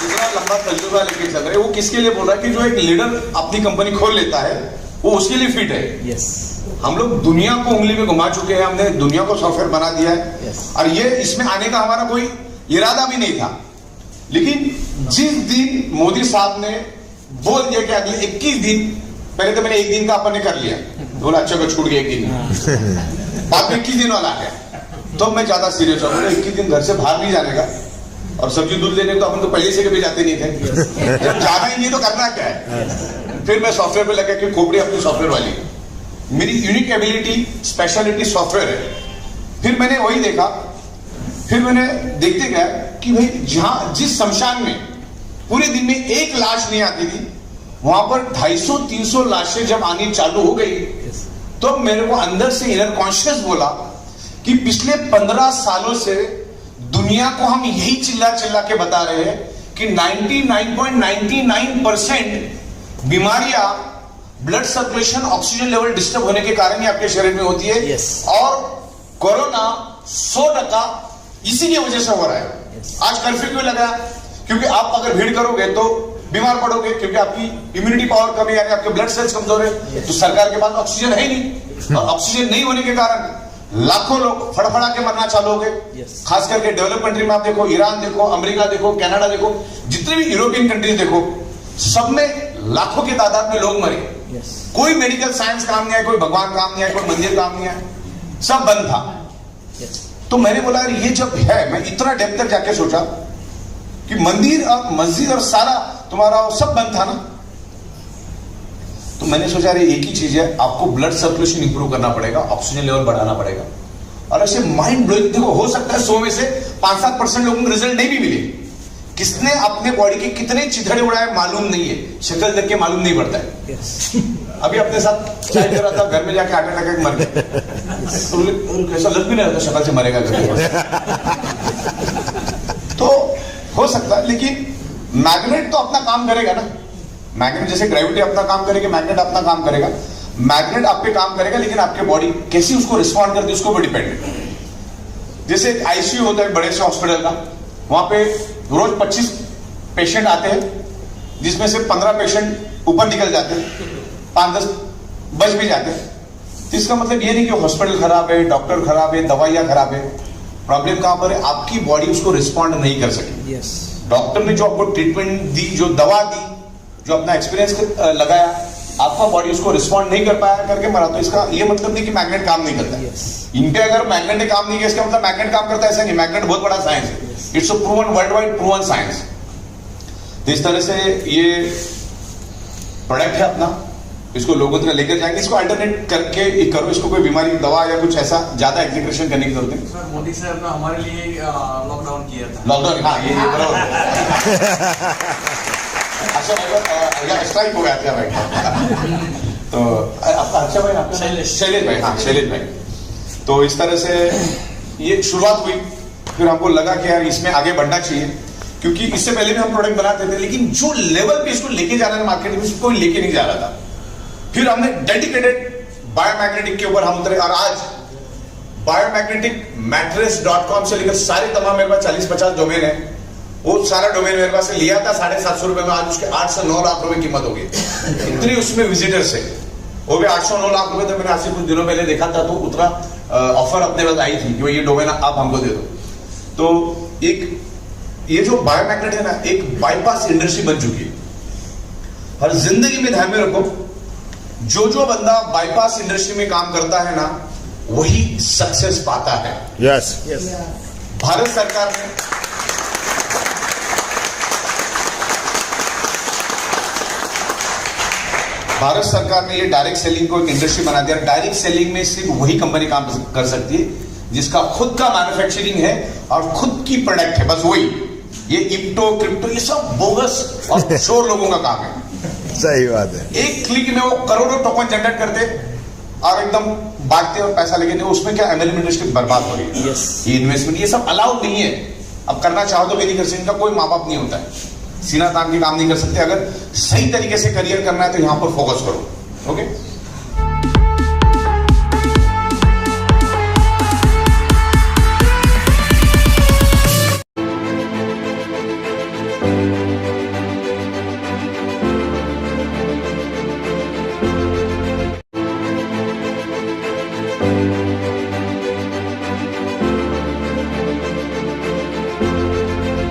इतना लंबा तजुर्बा लेके चल रहे, वो किसके लिए बोल रहा है? कि जो एक लीडर अपनी कंपनी खोल लेता है वो उसके लिए फिट है। हम लोग दुनिया को उंगली में घुमा चुके हैं, हमने दुनिया को सॉफ्टवेयर बना दिया है, और ये इसमें आने का हमारा कोई इरादा भी नहीं था। लेकिन जिस दिन मोदी साहब ने बोल दिया कि अगले 21 दिन, पहले तो मैंने 1 दिन का अपन ने कर लिया, बोला अच्छा को छूट गया 1 दिन, बाद में 21 दिन वाला आ गया, तो मैं ज्यादा सीरियस हूँ। 21 दिन घर से बाहर नहीं जाने का, और सब्जी दूध लेने तो अपन तो पहले से कभी जाते नहीं थे, जब जाना ही नहीं तो करना क्या है? फिर मैं सॉफ्टवेयर पे लगा कि खोपड़ी अपनी सॉफ्टवेयर वाली, मेरी यूनिक एबिलिटी स्पेशलिटी सॉफ्टवेयर है। फिर मैंने वही देखा, फिर मैंने देखते गया कि भाई जहां जिस शमशान में पूरे दिन में 1 लाश नहीं आती थी, वहां पर 250-300 लाशें जब आनी चालू हो गई, तो मेरे को अंदर से इनर कॉन्शियस बोला कि पिछले 15 सालों से दुनिया को हम यही चिल्ला चिल्ला के बता रहे हैं कि 99.99% बीमारियां blood circulation, oxygen level disturb होने के कारण ही आपके शरीर में होती है, और कोरोना 100% इसी की वजह से हो रहा है। आज कर्फ्यू क्यों लगा? क्योंकि आप अगर भीड़ करोगे तो बीमार पड़ोगे, क्योंकि आपकी इम्यूनिटी पावर कम है, यानी आपके ब्लड सेल्स कमजोर है, तो सरकार के पास ऑक्सीजन है ही नहीं, और ऑक्सीजन नहीं होने के कारण लाखों लोग फड़फड़ा के मरना चालू हो गए। खास करके डेवलप कंट्री में आप देखो, ईरान देखो, अमेरिका देखो, कनाडा देखो, जितने भी यूरोपियन कंट्रीज देखो, सब में लाखों की तादाद में लोग मरे। कोई मेडिकल साइंस काम नहीं आया, कोई भगवान काम नहीं आया, कोई मंदिर काम नहीं आया, सब बंद था। तो मैंने बोला ये जब है, मैं इतना डेप्थ तक जाके सोचा कि मंदिर और मस्जिद और सारा तुम्हारा सब बंद था ना, तो मैंने सोचा अरे एक ही चीज है, आपको ब्लड सर्कुलेशन इंप्रूव करना पड़ेगा, ऑक्सीजन लेवल बढ़ाना पड़ेगा। और ऐसे माइंड ब्लोइंग, देखो हो सकता है 100 में से 5-7% लोगों को रिजल्ट नहीं भी मिले। किसने अपने बॉडी के कितने चिथड़े उड़ाए मालूम नहीं है, शक्ल देख के मालूम नहीं पड़ता है। अभी अपने साथ चाय कर रहा था, घर में जाके हार्ट अटैक मर गया, तो ऐसा लग भी नहीं रहा था शक्ल से मरेगा तो हो सकता है, लेकिन मैग्नेट तो अपना काम करेगा ना। मैग्नेट जैसे ग्रेविटी अपना काम करेगी, मैग्नेट अपना काम करेगा। मैग्नेट आप पे काम करेगा, लेकिन आपके बॉडी कैसी उसको रिस्पॉन्ड करती है उसको ऊपर डिपेंड है। जैसे एक आईसीयू होता है बड़े से हॉस्पिटल का, वहां पे रोज 25 पेशेंट आते हैं, जिसमें से 15 पेशेंट ऊपर निकल जाते हैं, 5-10 बच भी जाते हैं। तो इसका मतलब ये नहीं कि हॉस्पिटल खराब है, डॉक्टर खराब है, दवाइयां खराब है। प्रॉब्लम कहां पर है, आपकी बॉडी उसको रिस्पॉन्ड नहीं कर सकी। डॉक्टर ने जो आपको ट्रीटमेंट दी, जो दवा दी, जो अपना एक्सपीरियंस लगाया, आपका बॉडी उसको रिस्पॉन्ड नहीं कर पाया करके मरा। तो इसका ये मतलब नहीं कि मैग्नेट काम नहीं करता है। इन पे अगर मैग्नेट ने काम नहीं किया इसका मतलब मैग्नेट काम करता है, ऐसा नहीं। मैग्नेट बहुत बड़ा साइंस है, it's a proven, world wide proven science. तो इस तरह से ये प्रोडक्ट है अपना, इसको लोगों तक लेकर जाएंगे, इसको अल्टरनेट करके करो, इसको कोई बीमारी दवा या कुछ ऐसा ज्यादा एग्जीक्यूशन करने की जरूरत है। सर मोदी साहब ने हमारे लिए लॉकडाउन किया था। लॉकडाउन, हाँ ये बराबर। अच्छा भाई स्ट्राइक हो गया था भाई। तो आपका अच्छा भाई, आपका शैलेश भाई, हाँ शैलेश भाई। तो इस तरह से ये शुरुआत हुई, फिर हमको लगा कि यार इसमें आगे बढ़ना चाहिए, क्योंकि इससे पहले भी हम प्रोडक्ट बनाते थे, लेकिन जो लेवल पे इसको लेके जाना है मार्केट में, उसको लेके नहीं जा रहा था। फिर हमने डेडिकेटेड बायोमैग्नेटिक के ऊपर हम उतरे, और आज बायोमैग्नेटिक मैट्रेस.com से लेकर सारे तमाम मेरे पास 40-50 डोमेन है, वो सारा डोमेन मेरे पास से लिया था 750 रुपए में, आज उसके 8 से 9 लाख रुपए कीमत हो गई। इतनी उसमें विजिटर्स है, वो भी 800-9 लाख रुपए। तो मैंने आज से कुछ दिनों पहले देखा था, तो उतना ऑफर अपने पास आई थी कि ये डोमेन आप हमको दे दो। तो एक ये जो बायोमैग्नेट है ना, एक बाईपास इंडस्ट्री बन चुकी है। हर जिंदगी में ध्यान में रखो, जो बंदा बाईपास इंडस्ट्री में काम करता है ना, वही सक्सेस पाता है। यस भारत सरकार ने ये डायरेक्ट सेलिंग को एक इंडस्ट्री बना दिया। डायरेक्ट सेलिंग में सिर्फ वही कंपनी काम कर सकती है जिसका खुद का मैन्युफैक्चरिंग है और खुद की प्रोडक्ट है, बस वही। ये इप्टो, क्रिप्टो, ये सब बोगस और शोर लोगों का काम है। सही बात है। एक क्लिक में वो करोड़ों टोकन जनरेट करते और एकदम बांटते और पैसा लेके, उसमें क्या एमएलएम इंडस्ट्री बर्बाद हो रही है। ये इन्वेस्टमेंट ये सब अलाउड नहीं है। अब करना चाहो तो भी नहीं कर सकते, इनका कोई माँ बाप नहीं होता है, सीना तान के काम नहीं कर सकते। अगर सही तरीके से करियर करना है तो यहां पर फोकस करो। ओके।